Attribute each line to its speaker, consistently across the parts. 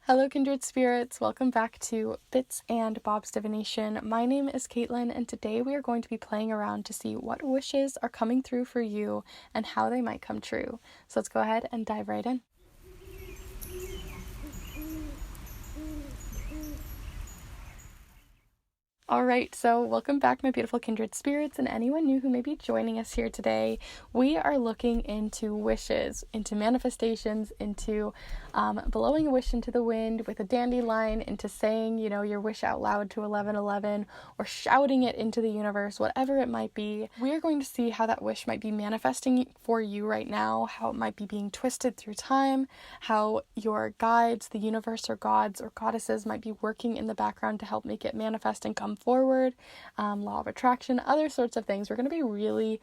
Speaker 1: Hello, kindred spirits. Welcome back to Bits and Bob's Divination. My name is Caitlin, and today we are going to be playing around to see what wishes are coming through for you and how they might come true. So let's go ahead and dive right in. Alright, so welcome back, my beautiful kindred spirits, and anyone new who may be joining us here today. We are looking into wishes, into manifestations, into blowing a wish into the wind with a dandelion, into saying, your wish out loud to 1111, or shouting it into the universe, whatever it might be. We are going to see how that wish might be manifesting for you right now, how it might be being twisted through time, how your guides, the universe or gods or goddesses might be working in the background to help make it manifest and come forward, law of attraction, other sorts of things. We're going to be really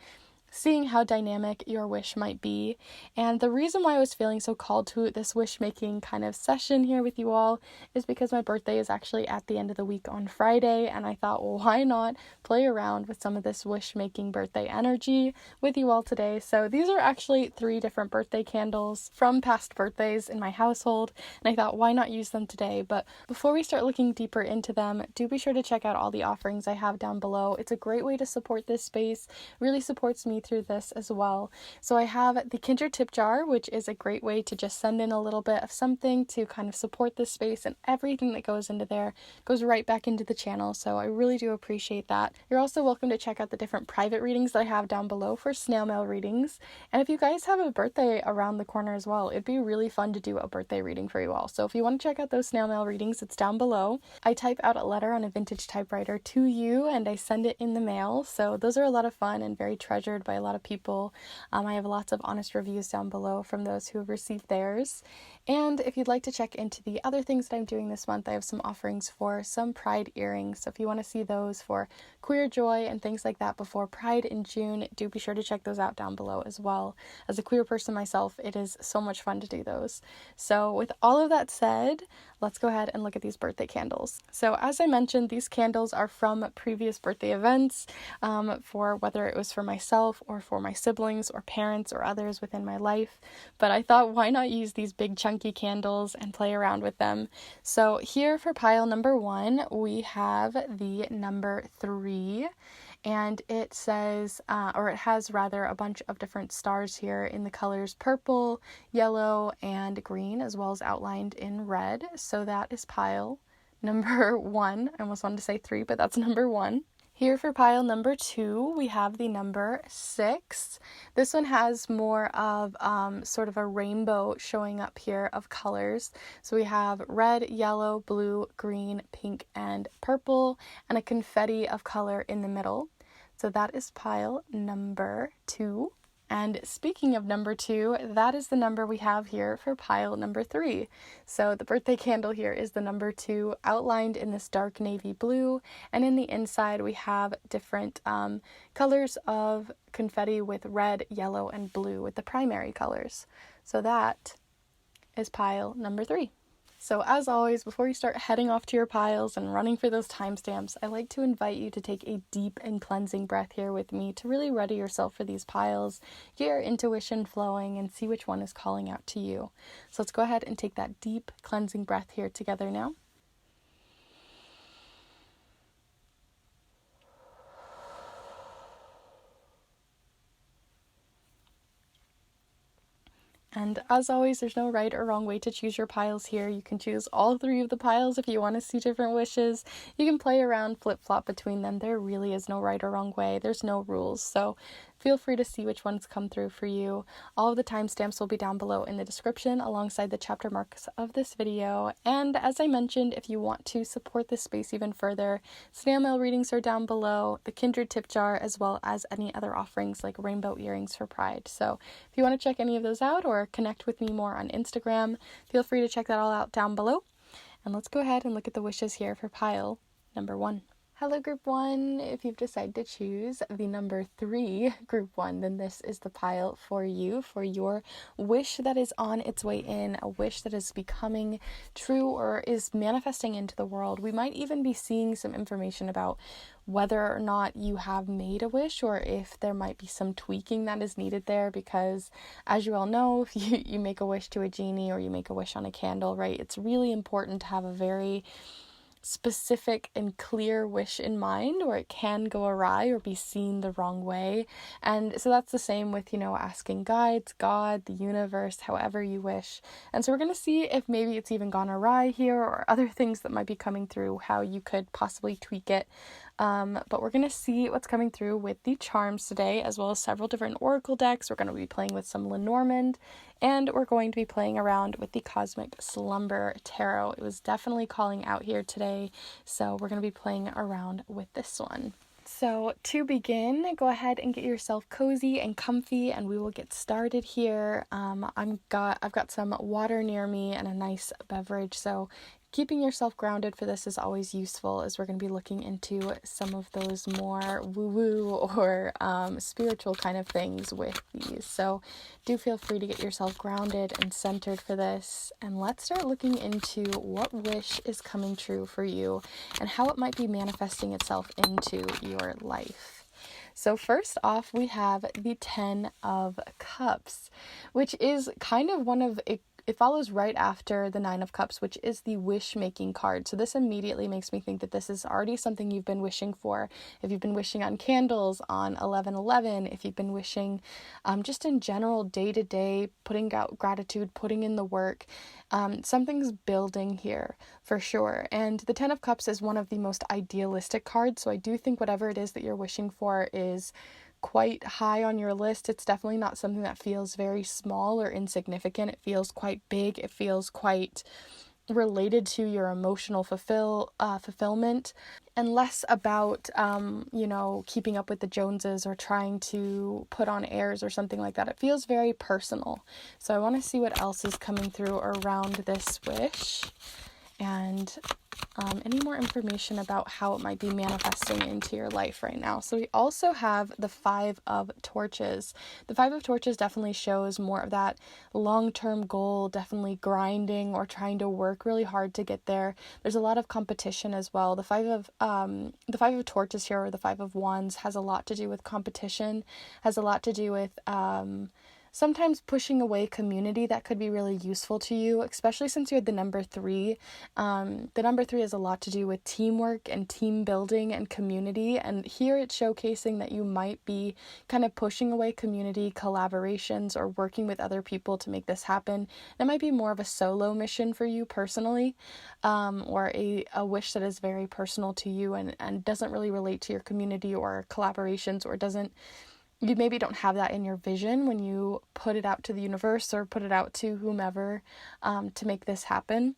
Speaker 1: seeing how dynamic your wish might be. And the reason why I was feeling so called to this wish making kind of session here with you all is because my birthday is actually at the end of the week on Friday, and I thought, well, why not play around with some of this wish making birthday energy with you all today. So these are actually 3 different birthday candles from past birthdays in my household, and I thought, why not use them today? But before we start looking deeper into them, do be sure to check out all the offerings I have down below. It's a great way to support this space, really supports me through this as well. So I have the Kindred tip jar, which is a great way to just send in a little bit of something to kind of support this space, and everything that goes into there goes right back into the channel. So I really do appreciate that. You're also welcome to check out the different private readings that I have down below for snail mail readings. And if you guys have a birthday around the corner as well, it'd be really fun to do a birthday reading for you all. So if you want to check out those snail mail readings, it's down below. I type out a letter on a vintage typewriter to you and I send it in the mail. So those are a lot of fun and very treasured by a lot of people. I have lots of honest reviews down below from those who have received theirs. And if you'd like to check into the other things that I'm doing this month, I have some offerings for some Pride earrings. So if you want to see those for queer joy and things like that before Pride in June, do be sure to check those out down below as well. As a queer person myself, it is so much fun to do those. So with all of that said, let's go ahead and look at these birthday candles. So as I mentioned, these candles are from previous birthday events, for whether it was for myself or for my siblings or parents or others within my life. But I thought, why not use these big chunky candles and play around with them? So here for pile number 1, we have the number 3. And it says, or it has rather, a bunch of different stars here in the colors purple, yellow, and green, as well as outlined in red. So that is pile number 1. I almost wanted to say 3, but that's number 1. Here for pile number 2, we have the number 6. This one has more of sort of a rainbow showing up here of colors. So we have red, yellow, blue, green, pink, and purple, and a confetti of color in the middle. So that is pile number 2. And speaking of number 2, that is the number we have here for pile number 3. So the birthday candle here is the number 2 outlined in this dark navy blue. And in the inside, we have different colors of confetti with red, yellow, and blue with the primary colors. So that is pile number 3. So as always, before you start heading off to your piles and running for those timestamps, I like to invite you to take a deep and cleansing breath here with me to really ready yourself for these piles, get your intuition flowing, and see which one is calling out to you. So let's go ahead and take that deep cleansing breath here together now. And as always, there's no right or wrong way to choose your piles here. You can choose all 3 of the piles if you want to see different wishes. You can play around, flip-flop between them. There really is no right or wrong way. There's no rules. So feel free to see which ones come through for you. All of the timestamps will be down below in the description alongside the chapter marks of this video. And as I mentioned, if you want to support this space even further, snail mail readings are down below, the Kindred tip jar, as well as any other offerings like rainbow earrings for Pride. So if you want to check any of those out or connect with me more on Instagram, feel free to check that all out down below. And let's go ahead and look at the wishes here for pile number 1. Hello, Group 1. If you've decided to choose the number 3, Group 1, then this is the pile for you, for your wish that is on its way in, a wish that is becoming true or is manifesting into the world. We might even be seeing some information about whether or not you have made a wish, or if there might be some tweaking that is needed there, because as you all know, if you make a wish to a genie or you make a wish on a candle, right, it's really important to have a very specific and clear wish in mind, or it can go awry or be seen the wrong way. And so that's the same with, asking guides, God, the universe, however you wish. And so we're going to see if maybe it's even gone awry here, or other things that might be coming through, how you could possibly tweak it. But we're going to see what's coming through with the charms today, as well as several different oracle decks. We're going to be playing with some Lenormand, and we're going to be playing around with the Cosmic Slumber Tarot. It was definitely calling out here today, so we're going to be playing around with this one. So to begin, go ahead and get yourself cozy and comfy, and we will get started here. I've got some water near me and a nice beverage, so keeping yourself grounded for this is always useful, as we're going to be looking into some of those more woo-woo or spiritual kind of things with these. So do feel free to get yourself grounded and centered for this. And let's start looking into what wish is coming true for you and how it might be manifesting itself into your life. So first off, we have the 10 of Cups, which is kind of it follows right after the 9 of Cups, which is the wish-making card. So this immediately makes me think that this is already something you've been wishing for. If you've been wishing on candles on 11/11, if you've been wishing just in general, day-to-day, putting out gratitude, putting in the work, something's building here for sure. And the 10 of Cups is one of the most idealistic cards, so I do think whatever it is that you're wishing for is quite high on your list. It's definitely not something that feels very small or insignificant. It feels quite big. It feels quite related to your emotional fulfillment, and less about keeping up with the Joneses or trying to put on airs or something like that. It feels very personal. So I want to see what else is coming through around this wish, and any more information about how it might be manifesting into your life right now. So we also have the 5 of Torches. The 5 of Torches definitely shows more of that long-term goal, definitely grinding or trying to work really hard to get there. There's a lot of competition as well. The 5 of Torches here, or the 5 of Wands, has a lot to do with competition, has a lot to do with sometimes pushing away community that could be really useful to you, especially since you had the number 3. The number 3 has a lot to do with teamwork and team building and community. And here it's showcasing that you might be kind of pushing away community, collaborations, or working with other people to make this happen. That might be more of a solo mission for you personally, or a wish that is very personal to you and doesn't really relate to your community or collaborations, or you maybe don't have that in your vision when you put it out to the universe or put it out to whomever to make this happen.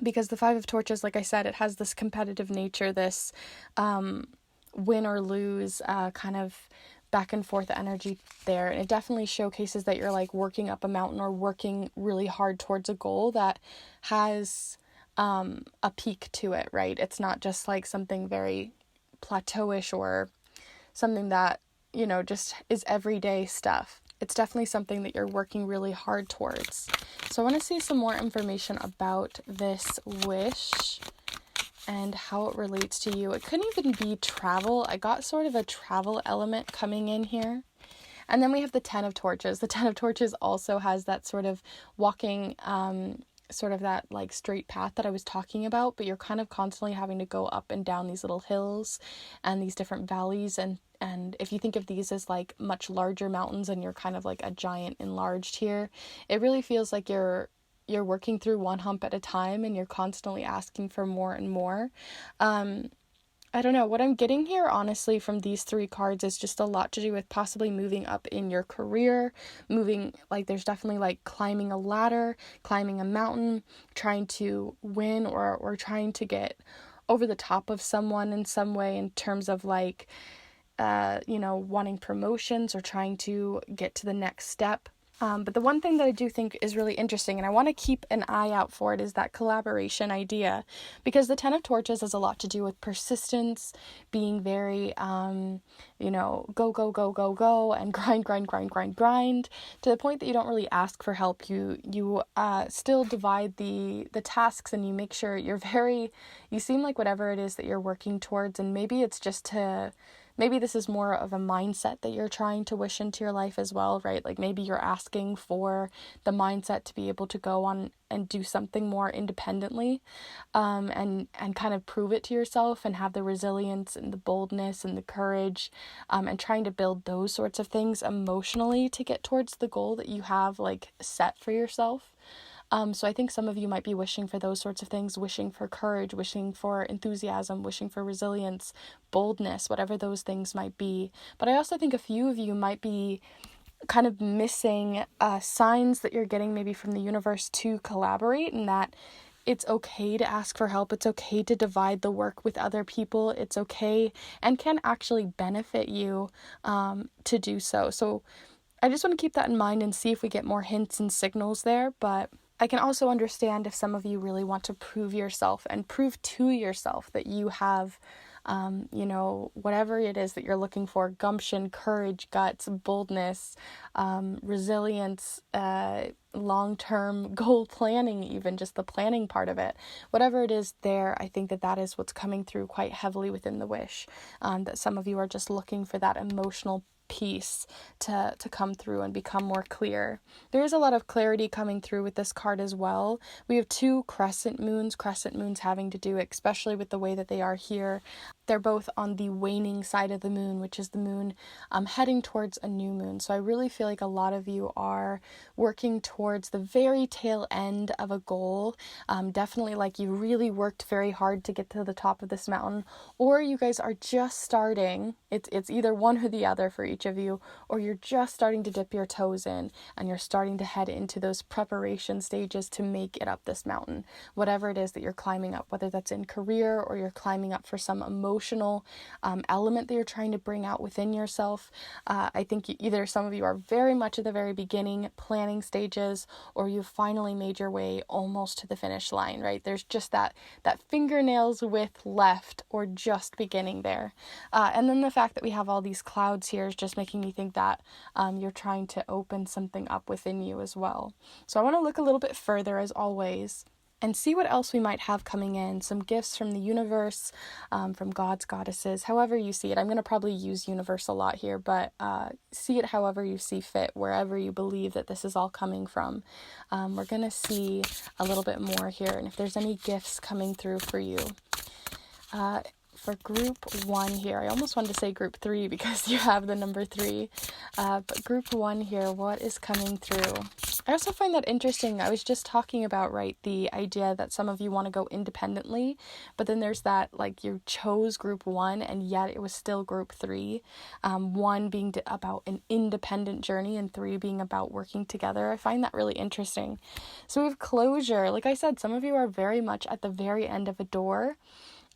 Speaker 1: Because the 5 of Torches, like I said, it has this competitive nature, this win or lose kind of back and forth energy there. And it definitely showcases that you're like working up a mountain or working really hard towards a goal that has a peak to it, right? It's not just like something very plateauish or something that just is everyday stuff. It's definitely something that you're working really hard towards. So I want to see some more information about this wish and how it relates to you. It could even be travel. I got sort of a travel element coming in here. And then we have the 10 of Torches. The 10 of Torches also has that sort of walking, sort of that like straight path that I was talking about, but you're kind of constantly having to go up and down these little hills and these different valleys, and if you think of these as like much larger mountains and you're kind of like a giant enlarged here, it really feels like you're working through one hump at a time and you're constantly asking for more and more. I don't know, what I'm getting here honestly from these 3 cards is just a lot to do with possibly moving up in your career, there's definitely like climbing a ladder, climbing a mountain, trying to win or trying to get over the top of someone in some way, in terms of like wanting promotions or trying to get to the next step. But the one thing that I do think is really interesting, and I want to keep an eye out for it, is that collaboration idea. Because the Ten of Torches has a lot to do with persistence, being very, go, go, go, go, go, and grind, grind, grind, grind, grind, to the point that you don't really ask for help. You still divide the tasks, and you make sure you seem like whatever it is that you're working towards, and maybe it's just maybe this is more of a mindset that you're trying to wish into your life as well, right? Like maybe you're asking for the mindset to be able to go on and do something more independently, and kind of prove it to yourself and have the resilience and the boldness and the courage, and trying to build those sorts of things emotionally to get towards the goal that you have like set for yourself. So I think some of you might be wishing for those sorts of things, wishing for courage, wishing for enthusiasm, wishing for resilience, boldness, whatever those things might be. But I also think a few of you might be kind of missing signs that you're getting maybe from the universe to collaborate, and that it's okay to ask for help. It's okay to divide the work with other people. It's okay and can actually benefit you to do so. So I just want to keep that in mind and see if we get more hints and signals there. But I can also understand if some of you really want to prove yourself and prove to yourself that you have, whatever it is that you're looking for: gumption, courage, guts, boldness, resilience, long-term goal planning, even just the planning part of it. Whatever it is there, I think that is what's coming through quite heavily within the wish, that some of you are just looking for that emotional piece to come through and become more clear. There is a lot of clarity coming through with this card as well. We have two crescent moons having to do, especially with the way that they are here. They're both on the waning side of the moon, which is the moon heading towards a new moon. So I really feel like a lot of you are working towards the very tail end of a goal. Definitely like you really worked very hard to get to the top of this mountain, or you guys are just starting. It's either one or the other for each of you, or you're just starting to dip your toes in and you're starting to head into those preparation stages to make it up this mountain. Whatever it is that you're climbing up, whether that's in career or you're climbing up for some emotional element that you're trying to bring out within yourself. I think either some of you are very much at the very beginning planning stages, or you've finally made your way almost to the finish line, right? There's just that fingernails width left, or just beginning there. And then the fact that we have all these clouds here is just making me think that you're trying to open something up within you as well. So I want to look a little bit further, as always, and see what else we might have coming in. Some gifts from the universe, from gods, goddesses, however you see it. I'm going to probably use universe a lot here, but see it however you see fit, wherever you believe that this is all coming from. We're going to see a little bit more here, and if there's any gifts coming through for you. For group 1 here, I almost wanted to say group 3 because you have the number 3, but group 1 here, what is coming through? I also find that interesting. I was just talking about, right, the idea that some of you want to go independently, but then there's that, like, you chose group 1 and yet it was still group 3. 1 being about an independent journey and 3 being about working together. I find that really interesting. So we have closure. Like I said, some of you are very much at the very end of a door,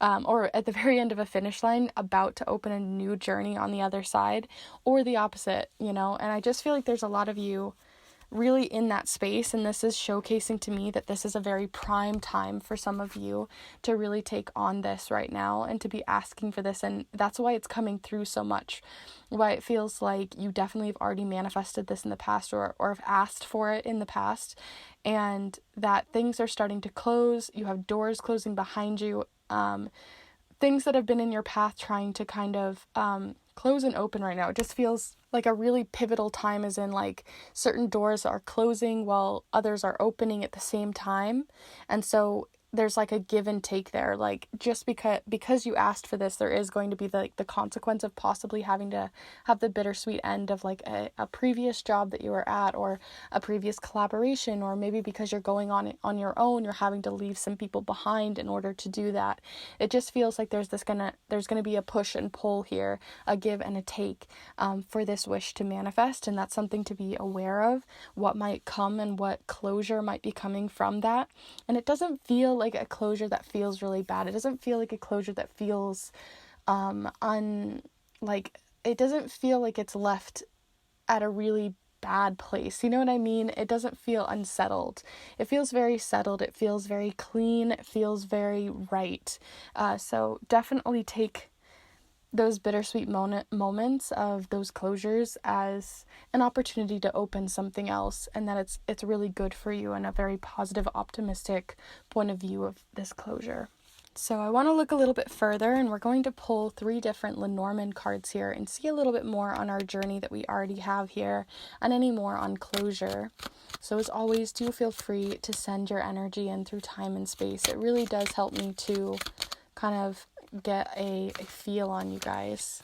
Speaker 1: or at the very end of a finish line, about to open a new journey on the other side, or the opposite, and I just feel like there's a lot of you really in that space, and this is showcasing to me that this is a very prime time for some of you to really take on this right now and to be asking for this, and that's why it's coming through so much, why it feels like you definitely have already manifested this in the past, or have asked for it in the past, and that things are starting to close. You have doors closing behind you, things that have been in your path trying to kind of close and open right now. It just feels like a really pivotal time, as in like certain doors are closing while others are opening at the same time. And so there's like a give and take there. Like just because you asked for this, there is going to be the consequence of possibly having to have the bittersweet end of like a previous job that you were at, or a previous collaboration, or maybe because you're going on your own, you're having to leave some people behind in order to do that. It just feels like there's gonna be a push and pull here, a give and a take, for this wish to manifest, and that's something to be aware of, what might come and what closure might be coming from that. And it doesn't feel like a closure that feels really bad. It doesn't feel like a closure that feels it doesn't feel like it's left at a really bad place. You know what I mean? It doesn't feel unsettled. It feels very settled. It feels very clean. It feels very right. So definitely take those bittersweet moments of those closures as an opportunity to open something else, and that it's really good for you and a very positive, optimistic point of view of this closure. So I want to look a little bit further, and we're going to pull 3 different Lenormand cards here and see a little bit more on our journey that we already have here and any more on closure. So as always, do feel free to send your energy in through time and space. It really does help me to kind of get a feel on you guys.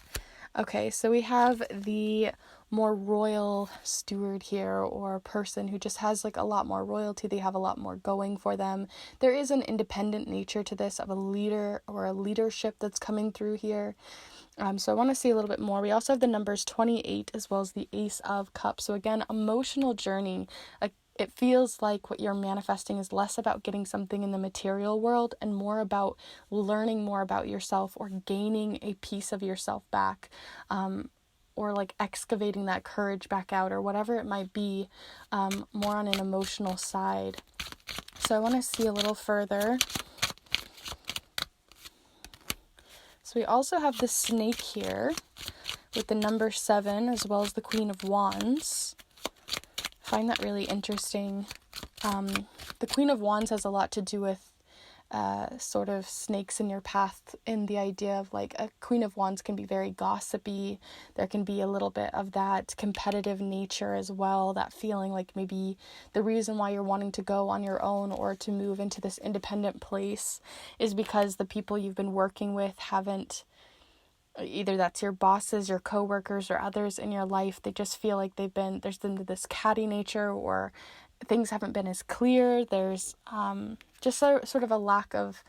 Speaker 1: Okay, so we have the more royal steward here, or person who just has like a lot more royalty. They have a lot more going for them. There is an independent nature to this, of a leader or a leadership that's coming through here. So I want to see a little bit more. We also have the numbers 28 as well as the Ace of Cups. So again, emotional journey. It feels like what you're manifesting is less about getting something in the material world and more about learning more about yourself, or gaining a piece of yourself back, or like excavating that courage back out, or whatever it might be, more on an emotional side. So I want to see a little further. So we also have the snake here with the number 7 as well as the Queen of Wands. I find that really interesting. The Queen of Wands has a lot to do with sort of snakes in your path, in the idea of like a Queen of Wands can be very gossipy. There can be a little bit of that competitive nature as well, that feeling like maybe the reason why you're wanting to go on your own or to move into this independent place is because the people you've been working with haven't, either that's your bosses, your coworkers, or others in your life, they just feel like there's been this catty nature, or things haven't been as clear. There's just sort of a lack of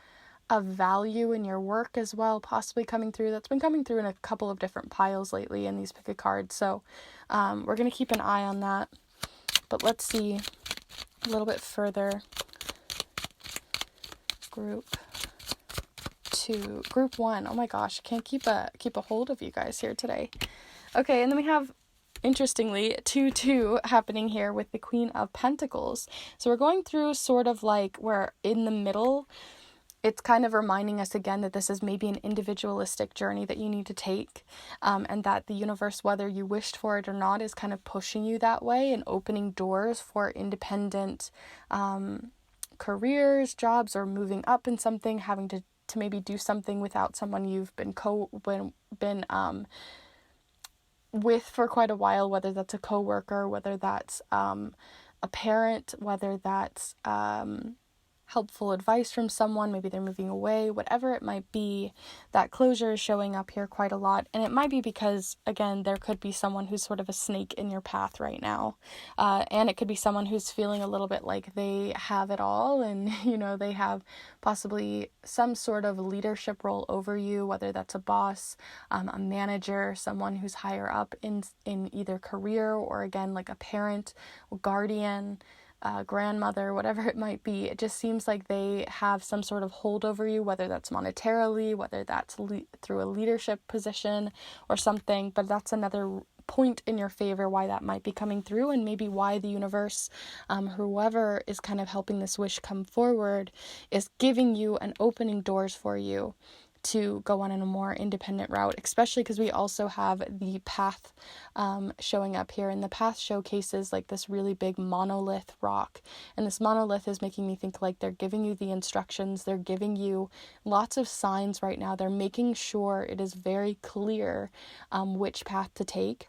Speaker 1: value in your work as well, possibly coming through. That's been coming through in a couple of different piles lately in these pick a cards. So we're going to keep an eye on that. But let's see a little bit further. Group 1. Oh my gosh, I can't keep a hold of you guys here today. Okay, and then we have, interestingly, 2-2 happening here with the Queen of Pentacles. So we're going through sort of like, we're in the middle. It's kind of reminding us again that this is maybe an individualistic journey that you need to take, and that the universe, whether you wished for it or not, is kind of pushing you that way and opening doors for independent careers, jobs, or moving up in something, having to maybe do something without someone you've been with for quite a while, whether that's a coworker, whether that's a parent, whether that's helpful advice from someone, maybe they're moving away, whatever it might be. That closure is showing up here quite a lot, and it might be because, again, there could be someone who's sort of a snake in your path right now, and it could be someone who's feeling a little bit like they have it all, and they have possibly some sort of leadership role over you, whether that's a boss, a manager, someone who's higher up in either career, or again like a parent, or guardian, grandmother, whatever it might be. It just seems like they have some sort of hold over you, whether that's monetarily, whether that's through a leadership position or something. But that's another point in your favor why that might be coming through, and maybe why the universe, whoever is kind of helping this wish come forward, is giving you and opening doors for you to go on in a more independent route, especially because we also have the path showing up here, and the path showcases like this really big monolith rock, and this monolith is making me think like they're giving you the instructions, they're giving you lots of signs right now, they're making sure it is very clear which path to take.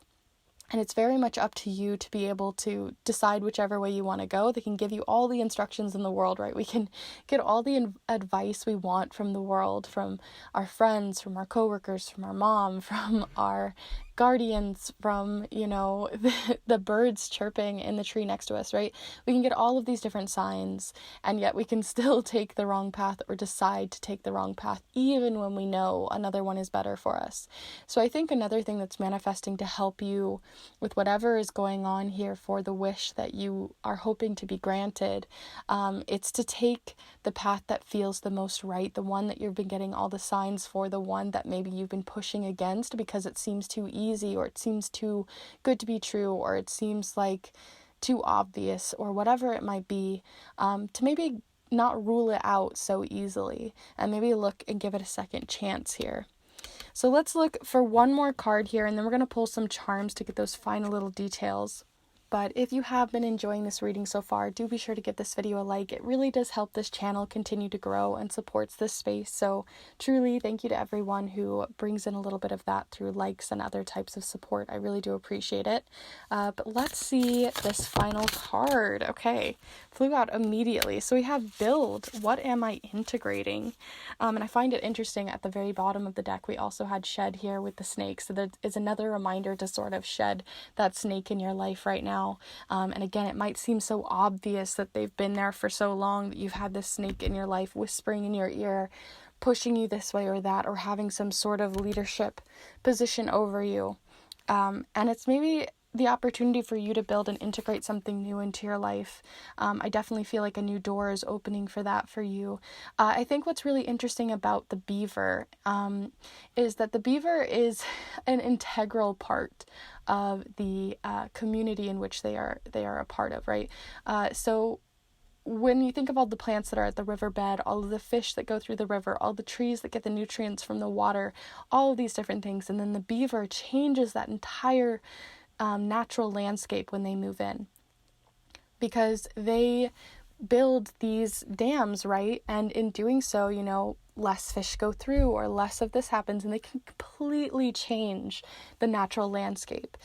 Speaker 1: And it's very much up to you to be able to decide whichever way you want to go. They can give you all the instructions in the world, right? We can get all the advice we want from the world, from our friends, from our coworkers, from our mom, from our guardians, from, the birds chirping in the tree next to us, right? We can get all of these different signs, and yet we can still take the wrong path or decide to take the wrong path, even when we know another one is better for us. So I think another thing that's manifesting to help you with whatever is going on here for the wish that you are hoping to be granted, it's to take the path that feels the most right, the one that you've been getting all the signs for, the one that maybe you've been pushing against because it seems too easy easy, or it seems too good to be true, or it seems like too obvious, or whatever it might be, to maybe not rule it out so easily, and maybe look and give it a second chance here. So let's look for one more card here, and then we're going to pull some charms to get those final little details. But if you have been enjoying this reading so far, do be sure to give this video a like. It really does help this channel continue to grow and supports this space. So truly, thank you to everyone who brings in a little bit of that through likes and other types of support. I really do appreciate it. But let's see this final card. Okay, flew out immediately. So we have build. What am I integrating? And I find it interesting, at the very bottom of the deck, we also had shed here with the snake. So there is another reminder to sort of shed that snake in your life right now. And again, it might seem so obvious that they've been there for so long, that you've had this snake in your life whispering in your ear, pushing you this way or that, or having some sort of leadership position over you. And it's maybe the opportunity for you to build and integrate something new into your life. I definitely feel like a new door is opening for that for you. I think what's really interesting about the beaver is that the beaver is an integral part of the community in which they are a part of, right? So when you think of all the plants that are at the riverbed, all of the fish that go through the river, all the trees that get the nutrients from the water, all of these different things, and then the beaver changes that entire natural landscape when they move in, because they build these dams, right? And in doing so, less fish go through, or less of this happens, and they can completely change the natural landscape,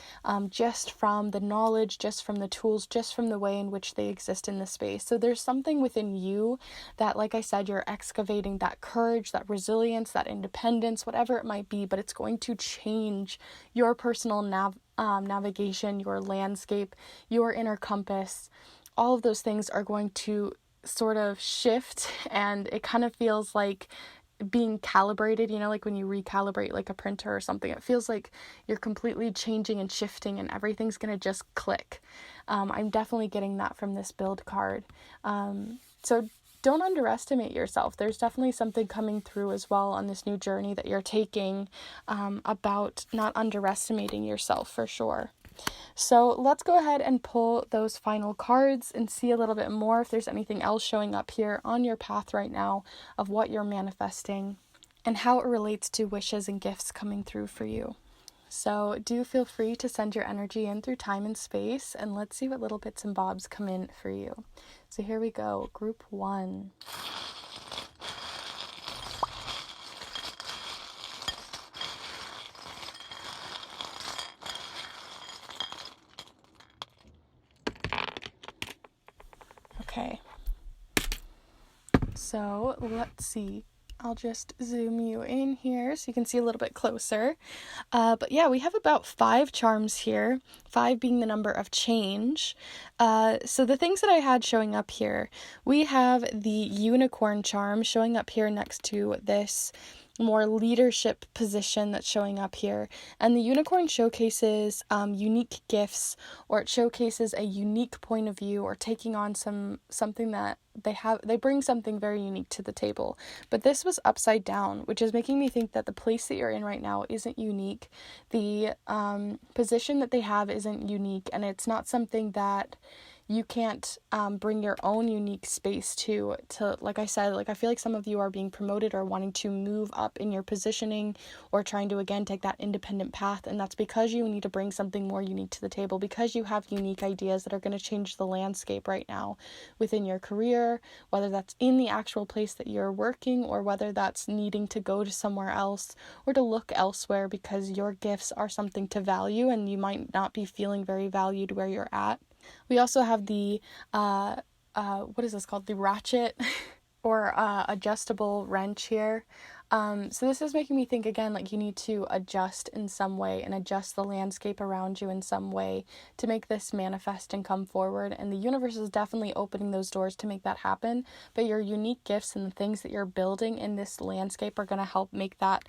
Speaker 1: just from the knowledge, just from the tools, just from the way in which they exist in the space. So there's something within you that, like I said, you're excavating, that courage, that resilience, that independence, whatever it might be, but it's going to change your personal navigation, your landscape, your inner compass. All of those things are going to sort of shift, and it kind of feels like being calibrated, like when you recalibrate like a printer or something. It feels like you're completely changing and shifting, and everything's gonna just click. I'm definitely getting that from this build card. So don't underestimate yourself. There's definitely something coming through as well on this new journey that you're taking, about not underestimating yourself, for sure. So let's go ahead and pull those final cards and see a little bit more if there's anything else showing up here on your path right now of what you're manifesting and how it relates to wishes and gifts coming through for you. So do feel free to send your energy in through time and space, and let's see what little bits and bobs come in for you. So here we go, group 1. Okay, so let's see. I'll just zoom you in here so you can see a little bit closer. But yeah, we have about 5 charms here, 5 being the number of change. So the things that I had showing up here, we have the unicorn charm showing up here next to this more leadership position that's showing up here. And the unicorn showcases unique gifts, or it showcases a unique point of view, or taking on something that they bring something very unique to the table. But this was upside down, which is making me think that the place that you're in right now isn't unique. The position that they have isn't unique, and it's not something that you can't bring your own unique space to, like I said, I feel like some of you are being promoted or wanting to move up in your positioning, or trying to, again, take that independent path. And that's because you need to bring something more unique to the table, because you have unique ideas that are going to change the landscape right now within your career, whether that's in the actual place that you're working, or whether that's needing to go to somewhere else or to look elsewhere because your gifts are something to value and you might not be feeling very valued where you're at. We also have the, what is this called? The ratchet or adjustable wrench here. So this is making me think, again, like you need to adjust in some way and adjust the landscape around you in some way to make this manifest and come forward. And the universe is definitely opening those doors to make that happen. But your unique gifts and the things that you're building in this landscape are going to help make that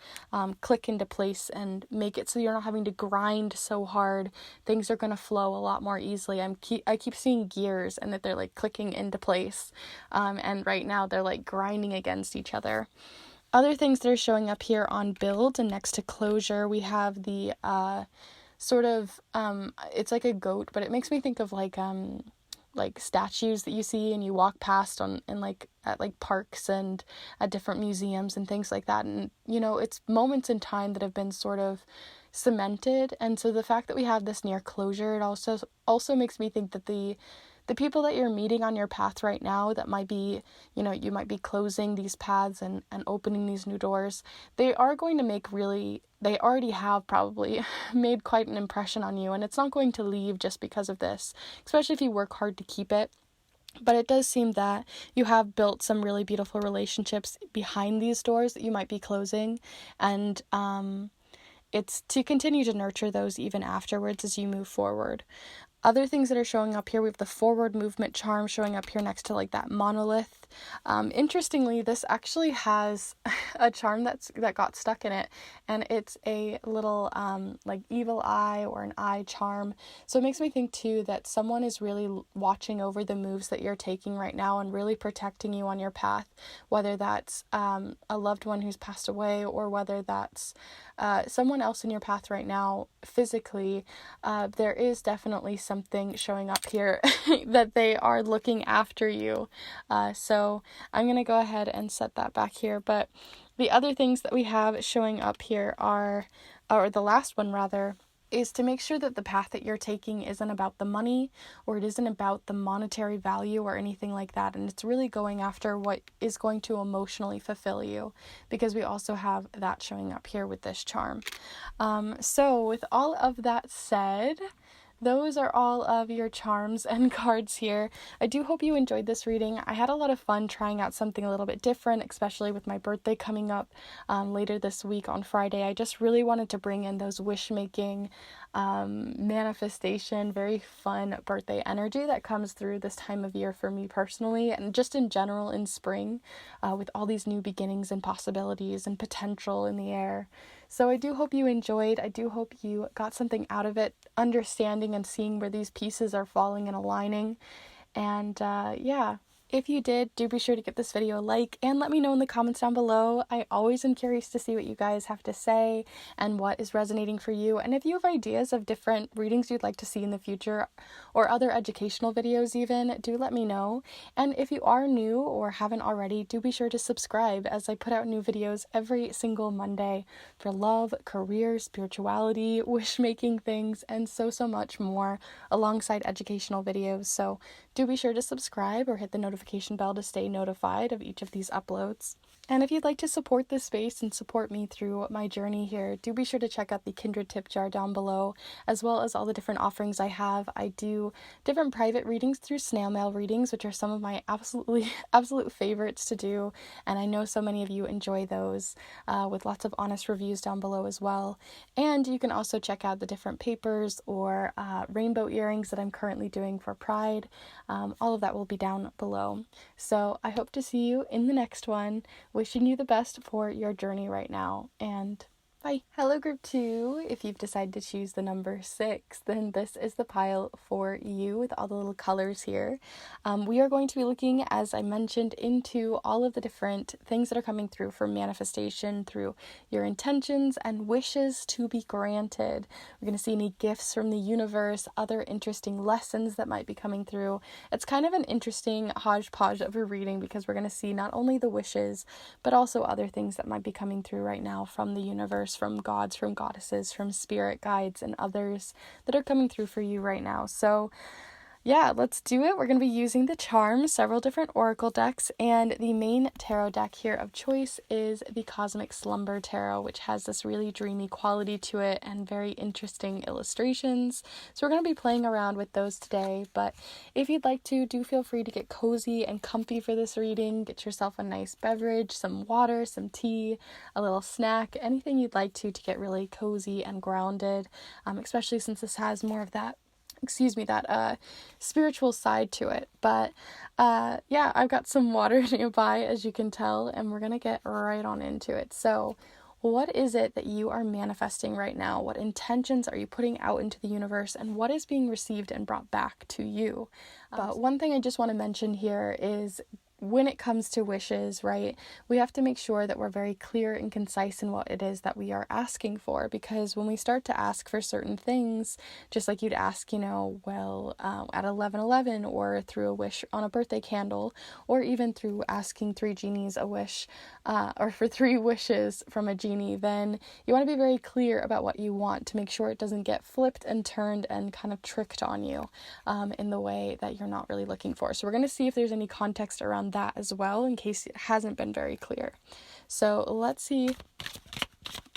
Speaker 1: click into place and make it so you're not having to grind so hard. Things are going to flow a lot more easily. I keep seeing gears and that they're like clicking into place. And right now they're like grinding against each other. Other things that are showing up here on build and next to closure, we have the sort of, it's like a goat, but it makes me think of like statues that you see and you walk past at like parks and at different museums and things like that. And, it's moments in time that have been sort of cemented. And so the fact that we have this near closure, it also makes me think that the people that you're meeting on your path right now that might be, you might be closing these paths and opening these new doors, they are going to they already have probably made quite an impression on you, and it's not going to leave just because of this, especially if you work hard to keep it. But it does seem that you have built some really beautiful relationships behind these doors that you might be closing, and it's to continue to nurture those even afterwards as you move forward. Other things that are showing up here, we have the forward movement charm showing up here next to like that monolith. Interestingly, this actually has a charm that got stuck in it, and it's a little like evil eye or an eye charm. So it makes me think too that someone is really watching over the moves that you're taking right now and really protecting you on your path, whether that's a loved one who's passed away or whether that's someone else in your path right now physically. There is definitely something showing up here that they are looking after you. So I'm going to go ahead and set that back here. But the other things that we have showing up here or the last one rather, is to make sure that the path that you're taking isn't about the money or it isn't about the monetary value or anything like that. And it's really going after what is going to emotionally fulfill you, because we also have that showing up here with this charm. So with all of that said, those are all of your charms and cards here. I do hope you enjoyed this reading. I had a lot of fun trying out something a little bit different, especially with my birthday coming up later this week on Friday. I just really wanted to bring in those wish-making, manifestation, very fun birthday energy that comes through this time of year for me personally, and just in general in spring, with all these new beginnings and possibilities and potential in the air. So I do hope you enjoyed. I do hope you got something out of it, understanding and seeing where these pieces are falling and aligning. And if you did, do be sure to give this video a like and let me know in the comments down below. I always am curious to see what you guys have to say and what is resonating for you. And if you have ideas of different readings you'd like to see in the future or other educational videos even, do let me know. And if you are new or haven't already, do be sure to subscribe, as I put out new videos every single Monday for love, career, spirituality, wish-making things, and so much more alongside educational videos. So do be sure to subscribe or hit the notification bell to stay notified of each of these uploads. And if you'd like to support this space and support me through my journey here, do be sure to check out the Kindred tip jar down below, as well as all the different offerings I have. I do different private readings through snail mail readings, which are some of my absolute favorites to do, and I know so many of you enjoy those, with lots of honest reviews down below as well. And you can also check out the different papers or rainbow earrings that I'm currently doing for Pride. All of that will be down below. So I hope to see you in the next one. Wishing you the best for your journey right now, and bye. Hello group 2, if you've decided to choose the number 6, then this is the pile for you with all the little colors here. We are going to be looking, as I mentioned, into all of the different things that are coming through for manifestation, through your intentions and wishes to be granted. We're going to see any gifts from the universe, other interesting lessons that might be coming through. It's kind of an interesting hodgepodge of a reading, because we're going to see not only the wishes, but also other things that might be coming through right now from the universe, from gods, from goddesses, from spirit guides, and others that are coming through for you right now. So yeah, let's do it. We're going to be using the charms, several different oracle decks, and the main tarot deck here of choice is the Cosmic Slumber Tarot, which has this really dreamy quality to it and very interesting illustrations. So we're going to be playing around with those today, but if you'd like to, do feel free to get cozy and comfy for this reading. Get yourself a nice beverage, some water, some tea, a little snack, anything you'd like to get really cozy and grounded, especially since this has more of that spiritual side to it. But I've got some water nearby, as you can tell, and we're gonna get right on into it. So what is it that you are manifesting right now? What intentions are you putting out into the universe, and what is being received and brought back to you? But one thing I just want to mention here is when it comes to wishes, right, we have to make sure that we're very clear and concise in what it is that we are asking for, because when we start to ask for certain things, just like you'd ask, at 11:11, or through a wish on a birthday candle, or even through asking 3 genies a wish, or for 3 wishes from a genie, then you want to be very clear about what you want to make sure it doesn't get flipped and turned and kind of tricked on you in the way that you're not really looking for. So we're going to see if there's any context around that as well, in case it hasn't been very clear. So let's see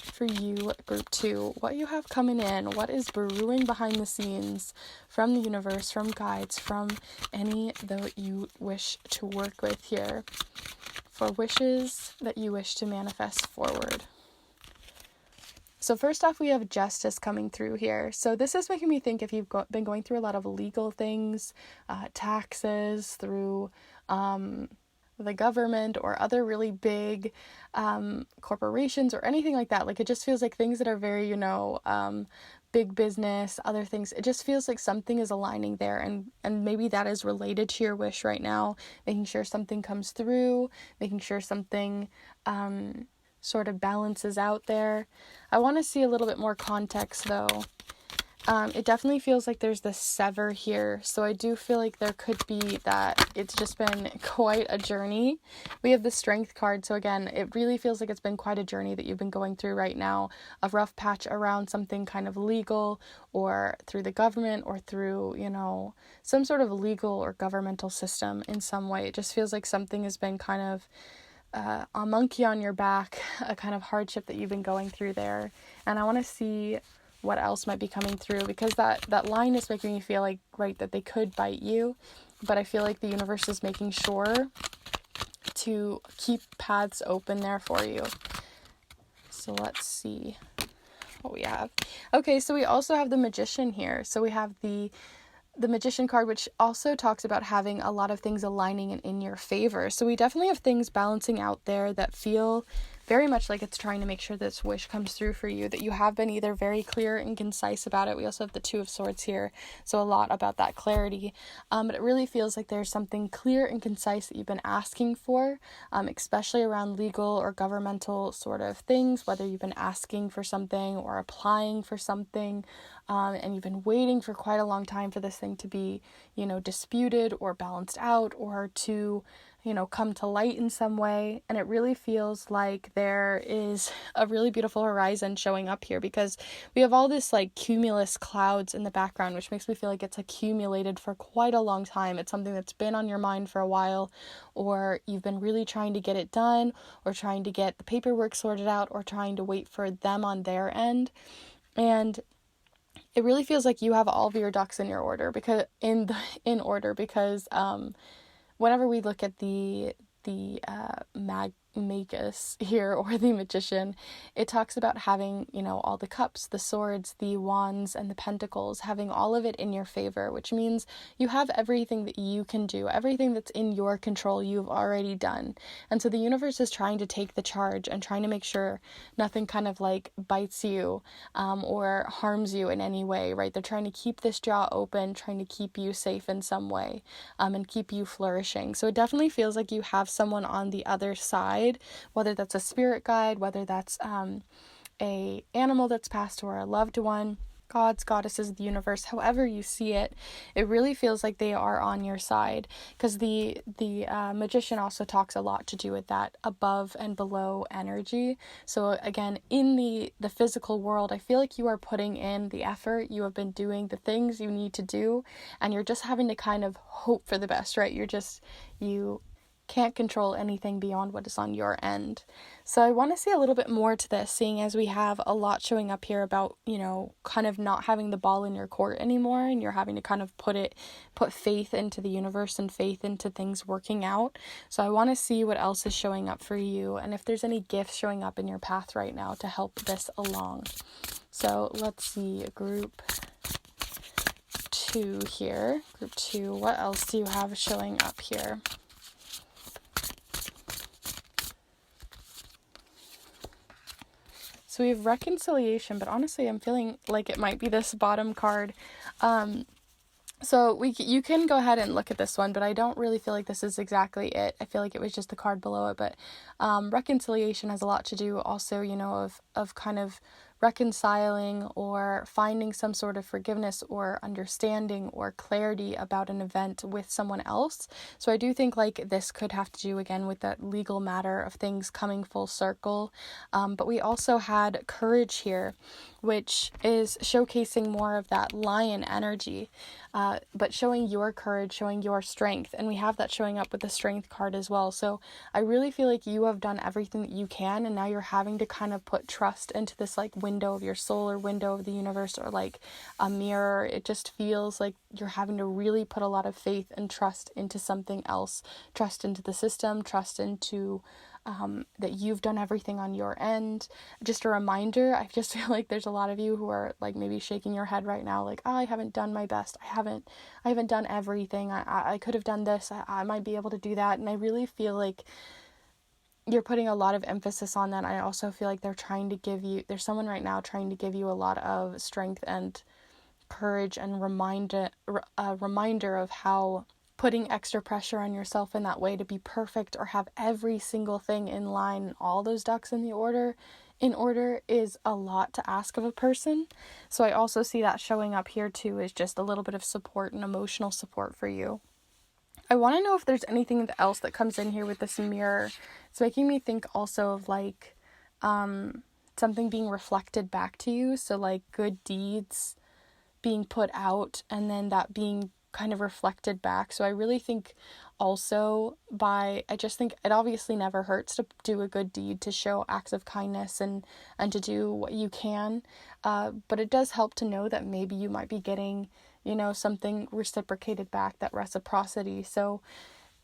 Speaker 1: for you, group 2, what you have coming in, what is brewing behind the scenes from the universe, from guides, from any that you wish to work with here, for wishes that you wish to manifest forward. So first off, we have justice coming through here. So this is making me think if you've been going through a lot of legal things, taxes, through the government or other really big corporations or anything like that. Like, it just feels like things that are very, big business, other things. It just feels like something is aligning there, and maybe that is related to your wish right now, making sure something comes through, making sure something sort of balances out there. I want to see a little bit more context though. It definitely feels like there's this sever here, so I do feel like there could be that it's just been quite a journey. We have the Strength card, so again, it really feels like it's been quite a journey that you've been going through right now, a rough patch around something kind of legal, or through the government, or through, some sort of legal or governmental system in some way. It just feels like something has been kind of a monkey on your back, a kind of hardship that you've been going through there. And I want to see what else might be coming through, because that line is making me feel like, right, that they could bite you, but I feel like the universe is making sure to keep paths open there for you. So let's see what we have. Okay, so we also have the Magician here. So we have the Magician card, which also talks about having a lot of things aligning and in your favor. So we definitely have things balancing out there that feel very much like it's trying to make sure this wish comes through for you, that you have been either very clear and concise about it. We also have the 2 of Swords here, so a lot about that clarity. But it really feels like there's something clear and concise that you've been asking for, especially around legal or governmental sort of things, whether you've been asking for something or applying for something, and you've been waiting for quite a long time for this thing to be, disputed or balanced out, or to come to light in some way. And it really feels like there is a really beautiful horizon showing up here, because we have all this like cumulus clouds in the background, which makes me feel like it's accumulated for quite a long time. It's something that's been on your mind for a while, or you've been really trying to get it done, or trying to get the paperwork sorted out, or trying to wait for them on their end. And it really feels like you have all of your ducks in your order, because whenever we look at the magus here, or the Magician, it talks about having, all the cups, the swords, the wands, and the pentacles, having all of it in your favor, which means you have everything that you can do, everything that's in your control, you've already done. And so the universe is trying to take the charge and trying to make sure nothing kind of like bites you, or harms you in any way, right? They're trying to keep this jaw open, trying to keep you safe in some way, and keep you flourishing. So it definitely feels like you have someone on the other side, whether that's a spirit guide, whether that's a animal that's passed, or a loved one, gods, goddesses of the universe, however you see it, it really feels like they are on your side, because the Magician also talks a lot to do with that above and below energy. So again, in the physical world, I feel like you are putting in the effort, you have been doing the things you need to do, and you're just having to kind of hope for the best, right? You can't control anything beyond what is on your end. So I want to see a little bit more to this, seeing as we have a lot showing up here about, kind of not having the ball in your court anymore, and you're having to kind of put faith into the universe and faith into things working out. So I want to see what else is showing up for you, and if there's any gifts showing up in your path right now to help this along. So let's see, group 2 here. Group 2, what else do you have showing up here? So we have reconciliation, but honestly, I'm feeling like it might be this bottom card. So you can go ahead and look at this one, but I don't really feel like this is exactly it. I feel like it was just the card below it, but reconciliation has a lot to do also, of kind of reconciling or finding some sort of forgiveness or understanding or clarity about an event with someone else. So I do think like this could have to do again with that legal matter of things coming full circle. But we also had courage here, which is showcasing more of that lion energy, but showing your courage, showing your strength. And we have that showing up with the strength card as well. So I really feel like you have done everything that you can, and now you're having to kind of put trust into this like window of your soul or window of the universe or like a mirror. It just feels like you're having to really put a lot of faith and trust into something else, trust into the system, trust into that you've done everything on your end. Just a reminder, I just feel like there's a lot of you who are like maybe shaking your head right now, like, oh, I haven't done my best. I haven't done everything. I could have done this. I might be able to do that. And I really feel like you're putting a lot of emphasis on that. I also feel like there's someone right now trying to give you a lot of strength and courage and reminder of how putting extra pressure on yourself in that way to be perfect or have every single thing in line, all those ducks in order is a lot to ask of a person. So I also see that showing up here too, is just a little bit of support and emotional support for you. I want to know if there's anything else that comes in here with this mirror. It's making me think also of like something being reflected back to you. So like good deeds being put out and then that being kind of reflected back. So I really think also I just think it obviously never hurts to do a good deed, to show acts of kindness and to do what you can. But it does help to know that maybe you might be getting, something reciprocated back, that reciprocity. So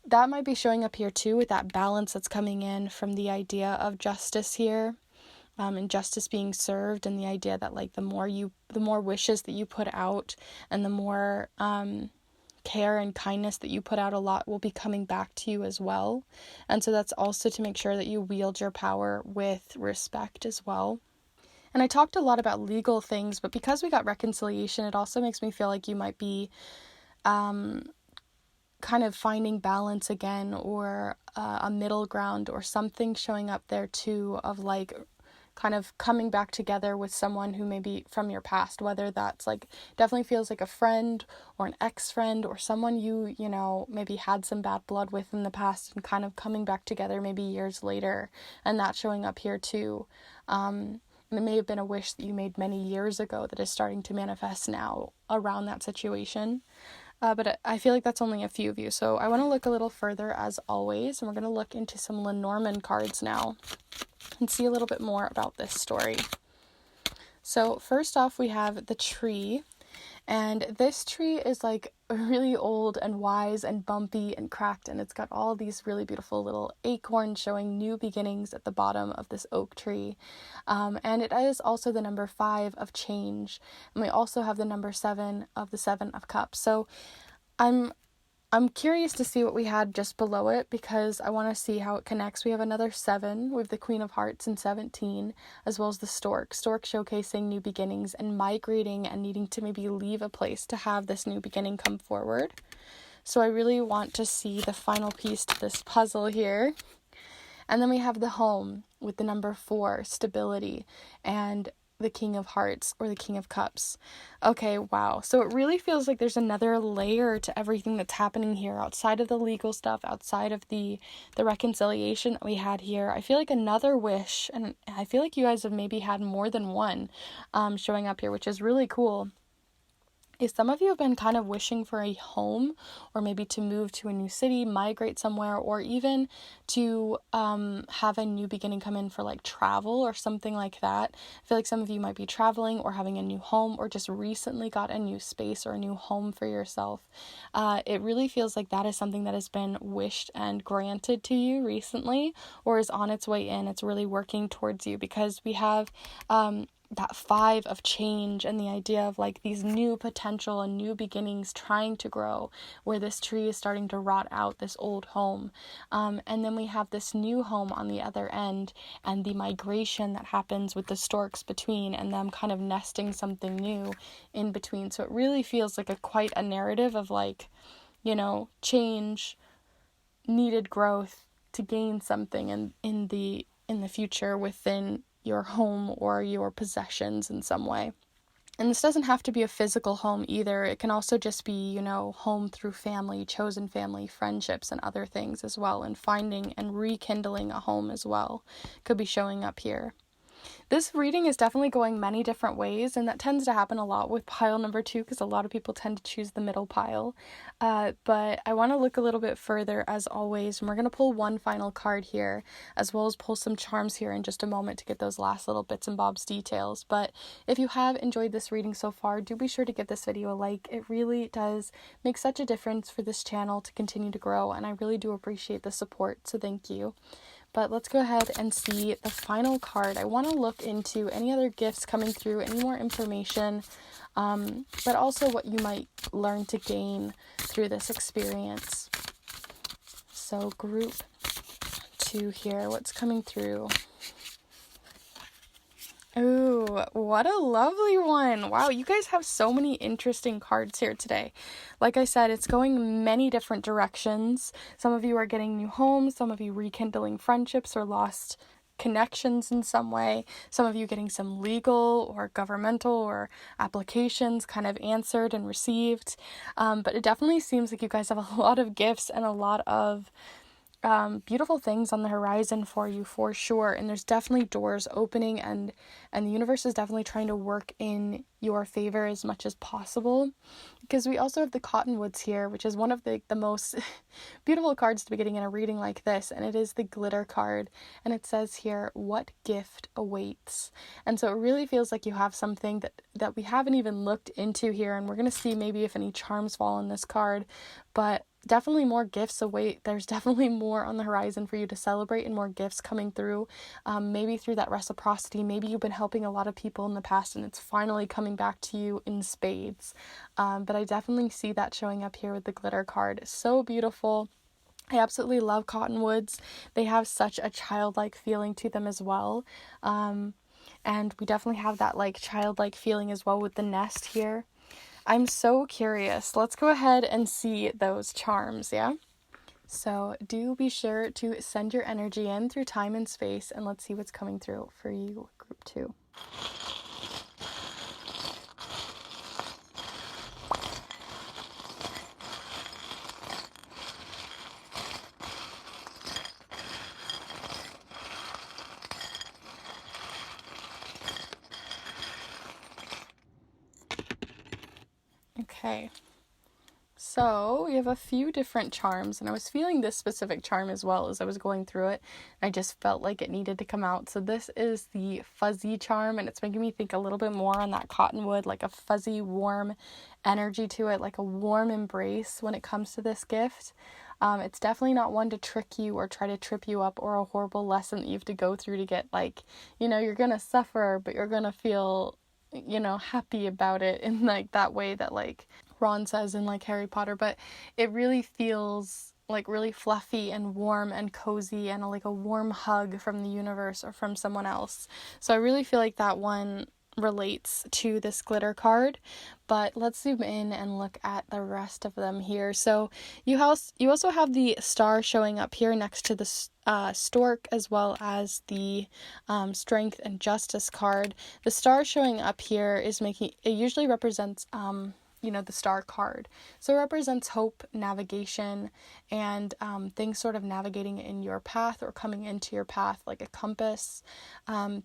Speaker 1: that might be showing up here too with that balance that's coming in from the idea of justice here. And justice being served, and the idea that like the more wishes that you put out and the more care and kindness that you put out, a lot will be coming back to you as well. And so that's also to make sure that you wield your power with respect as well. And I talked a lot about legal things, but because we got reconciliation, it also makes me feel like you might be kind of finding balance again, or a middle ground or something showing up there too, of like kind of coming back together with someone who may be from your past, whether that's like definitely feels like a friend or an ex-friend or someone you maybe had some bad blood with in the past, and kind of coming back together maybe years later, and that showing up here too. And it may have been a wish that you made many years ago that is starting to manifest now around that situation. But I feel like that's only a few of you. So I want to look a little further as always, and we're going to look into some Lenormand cards now and see a little bit more about this story. So first off, we have the tree, and this tree is like really old and wise and bumpy and cracked, and it's got all these really beautiful little acorns showing new beginnings at the bottom of this oak tree. And it is also the number 5 of change, and we also have the number 7 of the 7 of cups. So I'm curious to see what we had just below it, because I want to see how it connects. We have another 7 with the Queen of Hearts and 17, as well as the stork showcasing new beginnings and migrating and needing to maybe leave a place to have this new beginning come forward. So I really want to see the final piece to this puzzle here. And then we have the home with the number 4, stability, and the King of Hearts or the King of Cups. Okay, wow. So it really feels like there's another layer to everything that's happening here outside of the legal stuff, outside of the reconciliation that we had here. I feel like another wish, and I feel like you guys have maybe had more than one showing up here, which is really cool. Is some of you have been kind of wishing for a home, or maybe to move to a new city, migrate somewhere, or even to have a new beginning come in for like travel or something like that. I feel like some of you might be traveling or having a new home, or just recently got a new space or a new home for yourself. It really feels like that is something that has been wished and granted to you recently, or is on its way in. It's really working towards you, because we have that 5 of change and the idea of like these new potential and new beginnings trying to grow, where this tree is starting to rot out this old home. And then we have this new home on the other end, and the migration that happens with the storks between, and them kind of nesting something new in between. So it really feels like quite a narrative of like, change, needed growth to gain something in the future within your home or your possessions in some way. And this doesn't have to be a physical home either. It can also just be, home through family, chosen family, friendships, and other things as well. And finding and rekindling a home as well could be showing up here. This reading is definitely going many different ways, and that tends to happen a lot with pile number 2 because a lot of people tend to choose the middle pile. But I want to look a little bit further as always, and we're going to pull one final card here, as well as pull some charms here in just a moment to get those last little bits and bobs details. But if you have enjoyed this reading so far, do be sure to give this video a like. It really does make such a difference for this channel to continue to grow, and I really do appreciate the support, so thank you. But let's go ahead and see the final card. I want to look into any other gifts coming through, any more information, but also what you might learn to gain through this experience. So group 2 here, what's coming through? Ooh, what a lovely one. Wow, you guys have so many interesting cards here today. Like I said, it's going many different directions. Some of you are getting new homes, some of you rekindling friendships or lost connections in some way, some of you getting some legal or governmental or applications kind of answered and received. But it definitely seems like you guys have a lot of gifts and a lot of beautiful things on the horizon for you, for sure. And there's definitely doors opening, and the universe is definitely trying to work in your favor as much as possible. Because we also have the cottonwoods here, which is one of the most beautiful cards to be getting in a reading like this, and it is the glitter card. And it says here, what gift awaits? And so it really feels like you have something that we haven't even looked into here, and we're going to see maybe if any charms fall in this card, but definitely more gifts await. There's definitely more on the horizon for you to celebrate, and more gifts coming through, maybe through that reciprocity. Maybe you've been helping a lot of people in the past and it's finally coming back to you in spades. But I definitely see that showing up here with the glitter card. It's so beautiful. I absolutely love cottonwoods. They have such a childlike feeling to them as well. And we definitely have that like childlike feeling as well with the nest here. I'm so curious. Let's go ahead and see those charms, yeah? So do be sure to send your energy in through time and space, and let's see what's coming through for you, group 2. Okay, so we have a few different charms, and I was feeling this specific charm as well as I was going through it. I just felt like it needed to come out. So this is the fuzzy charm, and it's making me think a little bit more on that cottonwood, like a fuzzy, warm energy to it, like a warm embrace when it comes to this gift. It's definitely not one to trick you or try to trip you up, or a horrible lesson that you have to go through to get like, you're going to suffer, but you're going to feel happy about it in like that way that like Ron says in like Harry Potter, but it really feels like really fluffy and warm and cozy and like a warm hug from the universe or from someone else. So I really feel like that one relates to this glitter card. But let's zoom in and look at the rest of them here. So you also have the star showing up here next to the stork, as well as the strength and justice card. The star showing up here it usually represents the star card. So it represents hope, navigation, and things sort of navigating in your path or coming into your path, like a compass.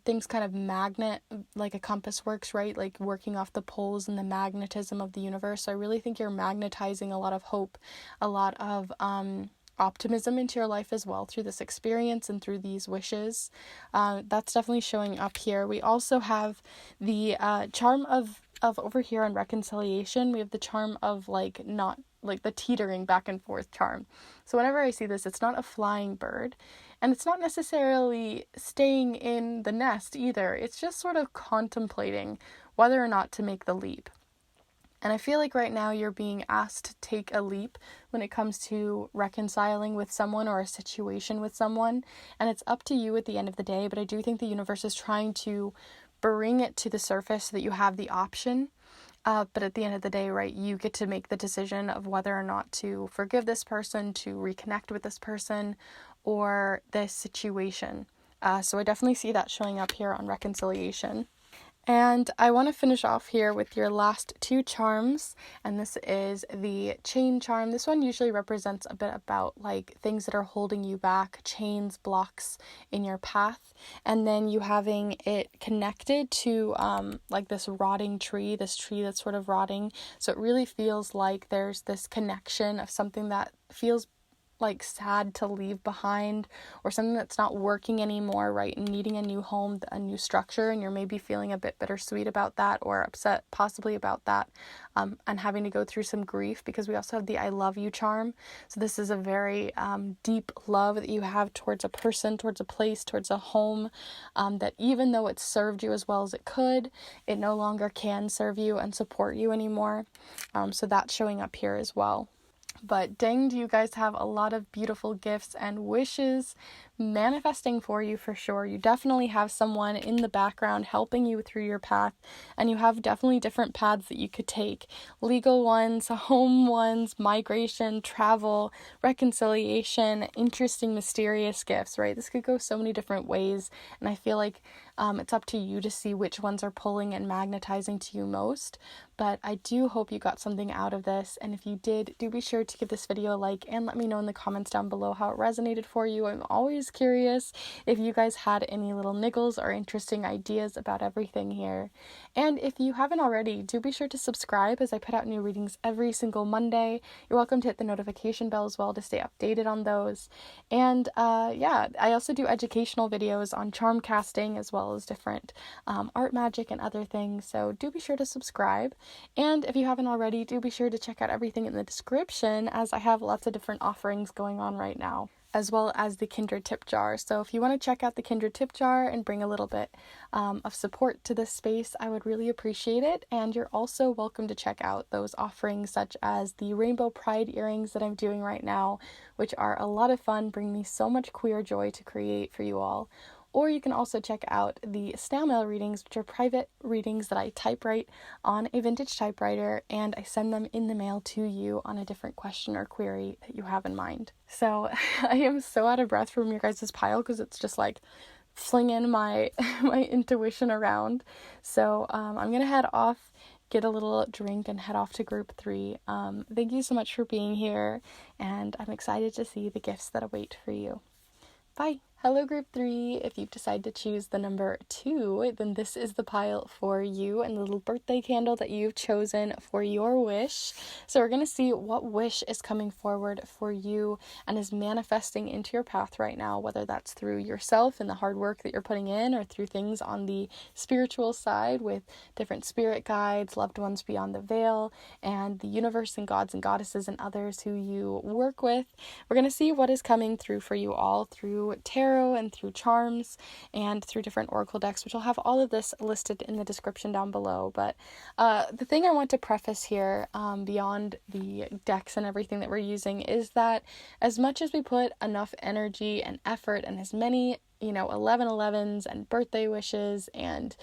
Speaker 1: Things kind of magnet, like a compass works, right? Like working off the poles and the magnetism of the universe. So I really think you're magnetizing a lot of hope, a lot of optimism into your life as well through this experience and through these wishes. That's definitely showing up here. We also have the charm of over here on reconciliation. We have the charm of like not like the teetering back and forth charm. So whenever I see this, it's not a flying bird. And it's not necessarily staying in the nest either. It's just sort of contemplating whether or not to make the leap. And I feel like right now you're being asked to take a leap when it comes to reconciling with someone or a situation with someone. And it's up to you at the end of the day. But I do think the universe is trying to bring it to the surface so that you have the option. But at the end of the day, right, you get to make the decision of whether or not to forgive this person, to reconnect with this person, or this situation. So I definitely see that showing up here on reconciliation. And I want to finish off here with your last two charms, and this is the chain charm. This one usually represents a bit about like things that are holding you back, chains, blocks in your path, and then you having it connected to like this rotting tree, this tree that's sort of rotting. So it really feels like there's this connection of something that feels like sad to leave behind, or something that's not working anymore, right, and needing a new home, a new structure, and you're maybe feeling a bit bittersweet about that, or upset possibly about that, and having to go through some grief, because we also have the I love you charm. So this is a very deep love that you have towards a person, towards a place, towards a home, that even though it served you as well as it could, it no longer can serve you and support you anymore. So that's showing up here as well. But dang, do you guys have a lot of beautiful gifts and wishes manifesting for you for sure. You definitely have someone in the background helping you through your path, and you have definitely different paths that you could take. Legal ones, home ones, migration, travel, reconciliation, interesting, mysterious gifts, right? This could go so many different ways, and I feel like it's up to you to see which ones are pulling and magnetizing to you most. But I do hope you got something out of this, and if you did, do be sure to give this video a like and let me know in the comments down below how it resonated for you. I'm always curious if you guys had any little niggles or interesting ideas about everything here. And if you haven't already, do be sure to subscribe, as I put out new readings every single Monday. You're welcome to hit the notification bell as well to stay updated on those. And I also do educational videos on charm casting as well as different art magic and other things, so do be sure to subscribe. And if you haven't already, do be sure to check out everything in the description, as I have lots of different offerings going on right now, as well as the Kindred tip jar. So if you want to check out the Kindred tip jar and bring a little bit of support to this space, I would really appreciate it. And you're also welcome to check out those offerings, such as the Rainbow Pride earrings that I'm doing right now, which are a lot of fun, bring me so much queer joy to create for you all. Or you can also check out the snail mail readings, which are private readings that I typewrite on a vintage typewriter, and I send them in the mail to you on a different question or query that you have in mind. So I am so out of breath from your guys' pile, because it's just like flinging my intuition around. So I'm going to head off, get a little drink, and head off to group 3. Thank you so much for being here, and I'm excited to see the gifts that await for you. Bye. Hello group 3, if you've decided to choose the number 2, then this is the pile for you and the little birthday candle that you've chosen for your wish. So we're going to see what wish is coming forward for you and is manifesting into your path right now, whether that's through yourself and the hard work that you're putting in, or through things on the spiritual side with different spirit guides, loved ones beyond the veil, and the universe and gods and goddesses and others who you work with. We're going to see what is coming through for you all through tarot and through charms and through different oracle decks, which I'll have all of this listed in the description down below. But the thing I want to preface here, beyond the decks and everything that we're using, is that as much as we put enough energy and effort and as many 1111s and birthday wishes and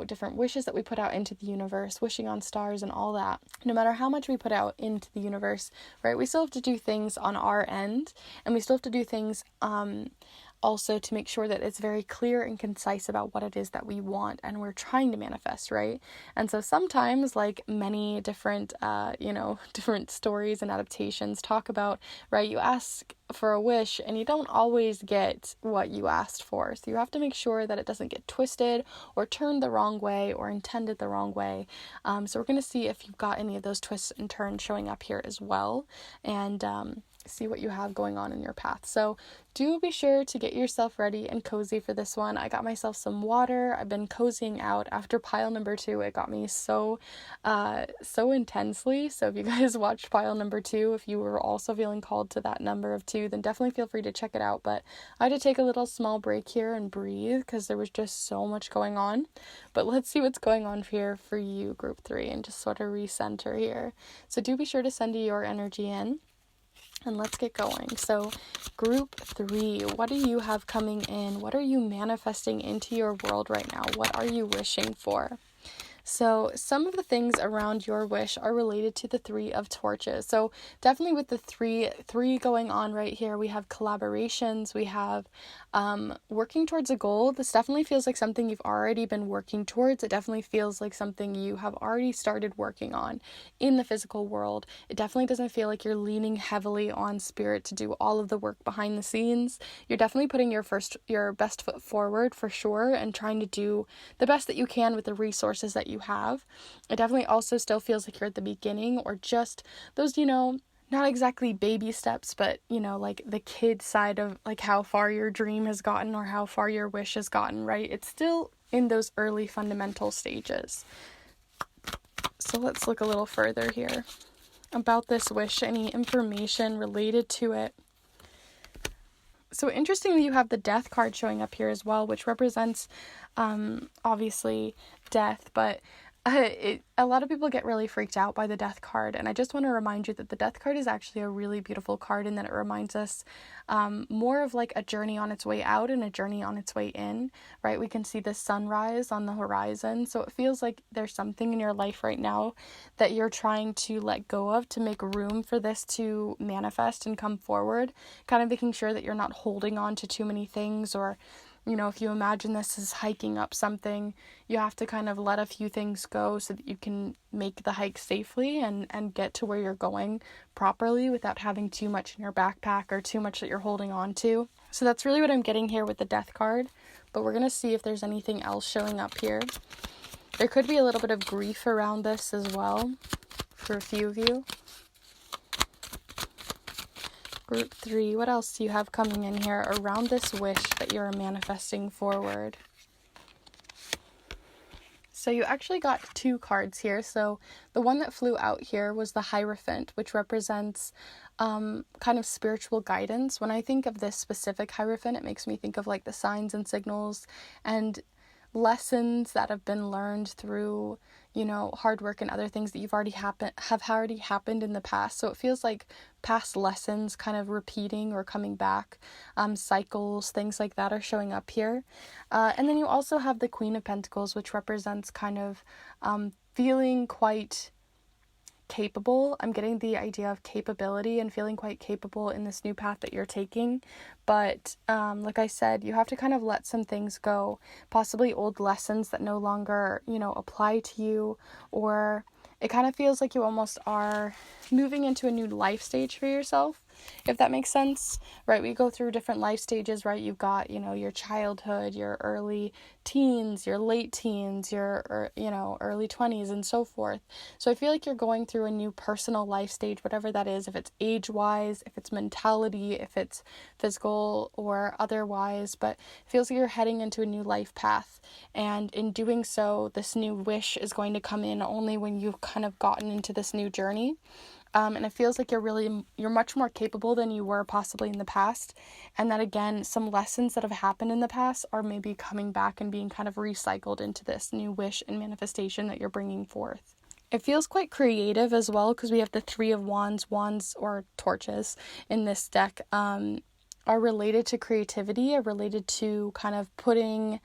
Speaker 1: different wishes that we put out into the universe, wishing on stars and all that, no matter how much we put out into the universe, right, we still have to do things on our end, and we still have to do things also to make sure that it's very clear and concise about what it is that we want and we're trying to manifest, right? And so sometimes, like many different different stories and adaptations talk about, right, you ask for a wish and you don't always get what you asked for, so you have to make sure that it doesn't get twisted or turned the wrong way or intended the wrong way. So we're going to see if you've got any of those twists and turns showing up here as well. And see what you have going on in your path. So do be sure to get yourself ready and cozy for this one. I got myself some water. I've been cozying out after pile number 2. It got me so intensely. So if you guys watched pile number 2, if you were also feeling called to that number of 2, then definitely feel free to check it out. But I had to take a little small break here and breathe because there was just so much going on. But let's see what's going on here for you, group 3, and just sort of recenter here. So do be sure to send your energy in. And let's get going. So group 3, what do you have coming in? What are you manifesting into your world right now? What are you wishing for? So some of the things around your wish are related to the 3 of torches. So definitely with the three going on right here, we have collaborations, we have working towards a goal. This definitely feels like something you've already been working towards. It definitely feels like something you have already started working on in the physical world. It definitely doesn't feel like you're leaning heavily on spirit to do all of the work behind the scenes. You're definitely putting your best foot forward for sure and trying to do the best that you can with the resources that you have. It definitely also still feels like you're at the beginning, or just those, not exactly baby steps, but, like the kid side of like how far your dream has gotten or how far your wish has gotten, right? It's still in those early fundamental stages. So let's look a little further here about this wish, any information related to it. So interestingly, you have the death card showing up here as well, which represents obviously death, but a lot of people get really freaked out by the death card, and I just want to remind you that the death card is actually a really beautiful card, and that it reminds us more of like a journey on its way out and a journey on its way in, right? We can see the sunrise on the horizon, so it feels like there's something in your life right now that you're trying to let go of to make room for this to manifest and come forward, kind of making sure that you're not holding on to too many things, or if you imagine this as hiking up something, you have to kind of let a few things go so that you can make the hike safely and get to where you're going properly without having too much in your backpack or too much that you're holding on to. So that's really what I'm getting here with the death card, but we're going to see if there's anything else showing up here. There could be a little bit of grief around this as well for a few of you. Group 3, what else do you have coming in here around this wish that you're manifesting forward? So you actually got 2 cards here. So the one that flew out here was the Hierophant, which represents kind of spiritual guidance. When I think of this specific Hierophant, it makes me think of like the signs and signals and lessons that have been learned through, hard work and other things that have already happened in the past. So it feels like past lessons kind of repeating or coming back, cycles, things like that are showing up here. And then you also have the Queen of Pentacles, which represents kind of feeling quite capable. I'm getting the idea of capability and feeling quite capable in this new path that you're taking. But like I said, you have to kind of let some things go, possibly old lessons that no longer, apply to you, or it kind of feels like you almost are moving into a new life stage for yourself, if that makes sense, right? We go through different life stages, right? You've got, your childhood, your early teens, your late teens, your, early 20s and so forth. So I feel like you're going through a new personal life stage, whatever that is, if it's age-wise, if it's mentality, if it's physical or otherwise, but it feels like you're heading into a new life path. And in doing so, this new wish is going to come in only when you've kind of gotten into this new journey. And it feels like you're much more capable than you were possibly in the past. And that, again, some lessons that have happened in the past are maybe coming back and being kind of recycled into this new wish and manifestation that you're bringing forth. It feels quite creative as well, because we have the 3 of Wands. Wands, or torches, in this deck are related to creativity, are related to kind of putting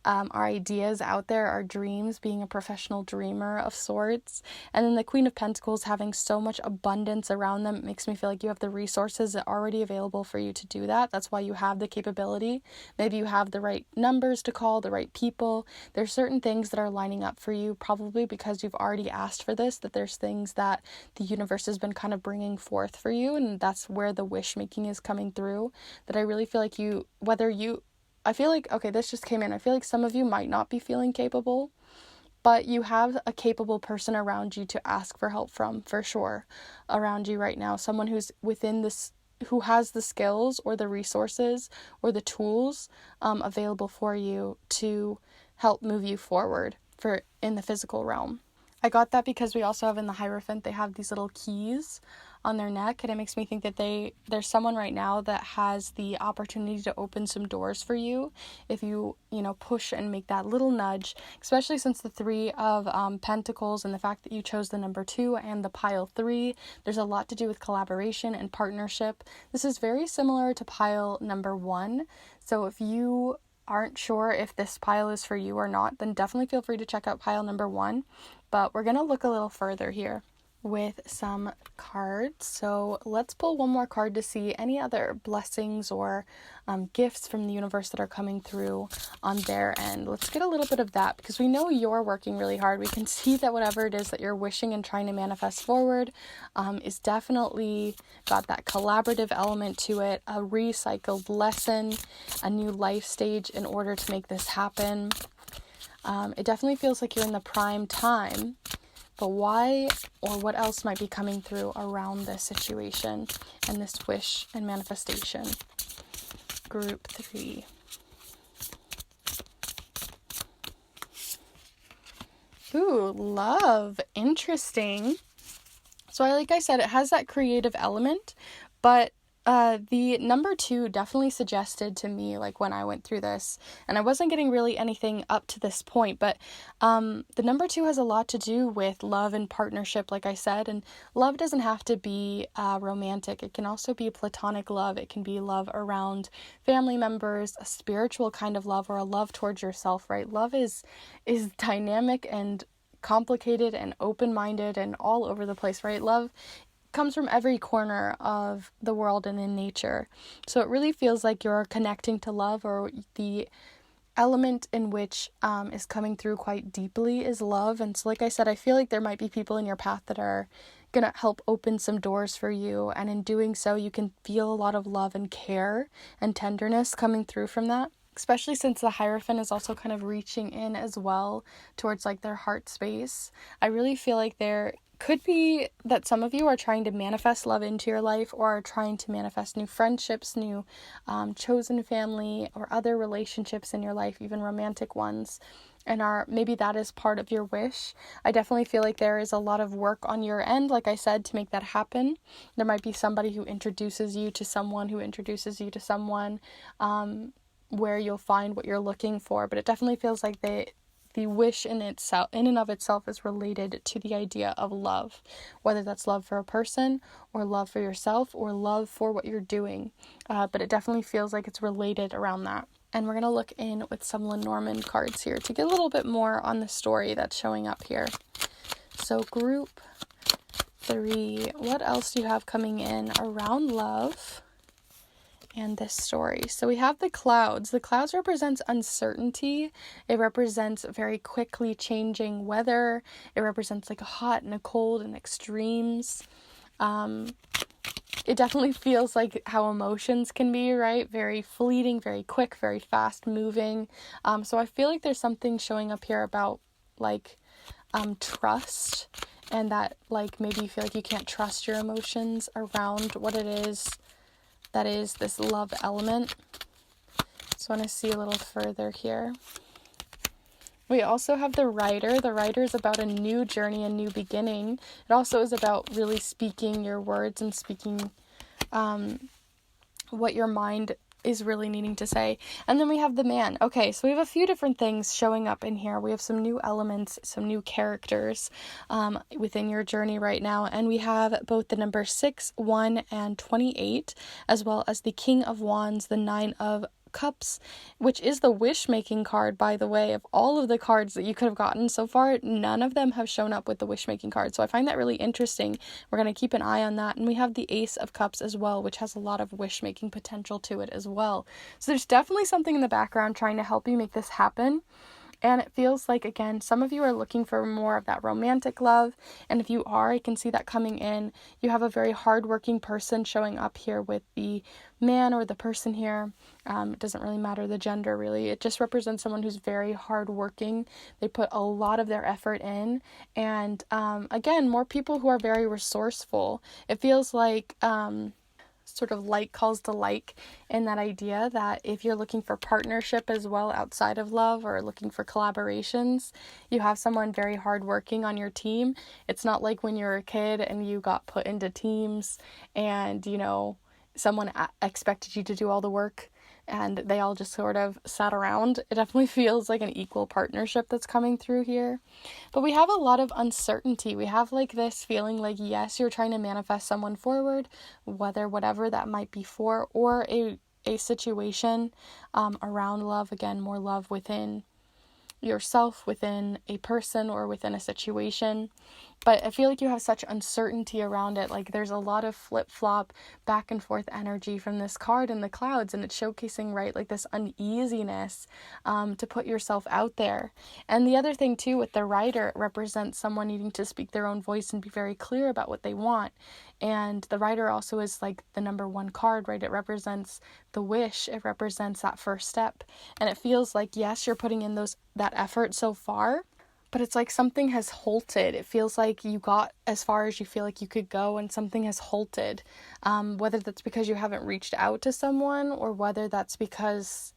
Speaker 1: our ideas out there, our dreams, being a professional dreamer of sorts. And then the Queen of Pentacles having so much abundance around them, it makes me feel like you have the resources that are already available for you to do that. That's why you have the capability. Maybe you have the right numbers to call, the right people. There's certain things that are lining up for you, probably because you've already asked for this, that there's things that the universe has been kind of bringing forth for you, and that's where the wish making is coming through. That I really feel like I feel like, okay, this just came in. I feel like some of you might not be feeling capable, but you have a capable person around you to ask for help from, for sure, around you right now. Someone who's within this who has the skills or the resources or the tools available for you to help move you forward for in the physical realm. I got that because we also have in the Hierophant, they have these little keys on their neck, and it makes me think that there's someone right now that has the opportunity to open some doors for you if you push and make that little nudge, especially since the Three of Pentacles and the fact that you chose the number 2 and the pile 3. There's a lot to do with collaboration and partnership. This is very similar to pile number 1. So if you aren't sure if this pile is for you or not, then definitely feel free to check out pile number 1. But we're going to look a little further here with some cards. So let's pull one more card to see any other blessings or gifts from the universe that are coming through on their end. Let's get a little bit of that because we know you're working really hard. We can see that whatever it is that you're wishing and trying to manifest forward is definitely got that collaborative element to it, a recycled lesson, a new life stage in order to make this happen. It definitely feels like you're in the prime time, but why or what else might be coming through around this situation and this wish and manifestation? Group 3. Ooh, love. Interesting. So like I said, it has that creative element, but the number 2 definitely suggested to me, like when I went through this, and I wasn't getting really anything up to this point, but the number 2 has a lot to do with love and partnership, like I said, and love doesn't have to be romantic. It can also be platonic love. It can be love around family members, a spiritual kind of love, or a love towards yourself, right? Love is dynamic and complicated and open-minded and all over the place, right? Love comes from every corner of the world and in nature. So it really feels like you're connecting to love, or the element in which is coming through quite deeply is love. And so like I said, I feel like there might be people in your path that are going to help open some doors for you. And in doing so, you can feel a lot of love and care and tenderness coming through from that. Especially since the Hierophant is also kind of reaching in as well towards like their heart space. I really feel like there could be that some of you are trying to manifest love into your life, or are trying to manifest new friendships, new chosen family, or other relationships in your life, even romantic ones, and maybe that is part of your wish. I definitely feel like there is a lot of work on your end, like I said, to make that happen. There might be somebody who introduces you to someone where you'll find what you're looking for, but it definitely feels like the wish in and of itself is related to the idea of love, whether that's love for a person or love for yourself or love for what you're doing. But it definitely feels like it's related around that. And we're going to look in with some Lenormand cards here to get a little bit more on the story that's showing up here. So group 3, what else do you have coming in around love and this story? So we have the clouds. The clouds represents uncertainty. It represents very quickly changing weather. It represents like a hot and a cold and extremes. It definitely feels like how emotions can be, right? Very fleeting, very quick, very fast moving. So I feel like there's something showing up here about like trust, and that like maybe you feel like you can't trust your emotions around what it is that is this love element. So I want to see a little further here. We also have the Rider. The Rider is about a new journey, a new beginning. It also is about really speaking your words and speaking what your mind is really needing to say. And then we have the Man. Okay, so we have a few different things showing up in here. We have some new elements, some new characters within your journey right now. And we have both the number 6, 1, and 28, as well as the King of Wands, the 9 of Cups, which is the wish-making card, by the way. Of all of the cards that you could have gotten so far, none of them have shown up with the wish-making card. So I find that really interesting. We're going to keep an eye on that. And we have the Ace of Cups as well, which has a lot of wish-making potential to it as well. So there's definitely something in the background trying to help you make this happen. And it feels like, again, some of you are looking for more of that romantic love. And if you are, I can see that coming in. You have a very hardworking person showing up here with the man or the person here. It doesn't really matter the gender, really. It just represents someone who's very hardworking. They put a lot of their effort in. And again, more people who are very resourceful. It feels like sort of like calls to like in that idea that if you're looking for partnership as well outside of love or looking for collaborations, you have someone very hardworking on your team. It's not like when you were a kid and you got put into teams and, someone expected you to do all the work and they all just sort of sat around. It definitely feels like an equal partnership that's coming through here. But we have a lot of uncertainty. We have like this feeling like, yes, you're trying to manifest someone forward, whatever that might be for, or a situation around love. Again, more love within yourself, within a person, or within a situation. But I feel like you have such uncertainty around it. Like there's a lot of flip-flop, back and forth energy from this card in the clouds, and it's showcasing, right, like this uneasiness to put yourself out there. And the other thing too with the Rider, it represents someone needing to speak their own voice and be very clear about what they want. And the Rider also is like the number one card, right? It represents the wish. It represents that first step. And it feels like, yes, you're putting in that effort so far, but it's like something has halted. It feels like you got as far as you feel like you could go and something has halted. Whether that's because you haven't reached out to someone or whether that's because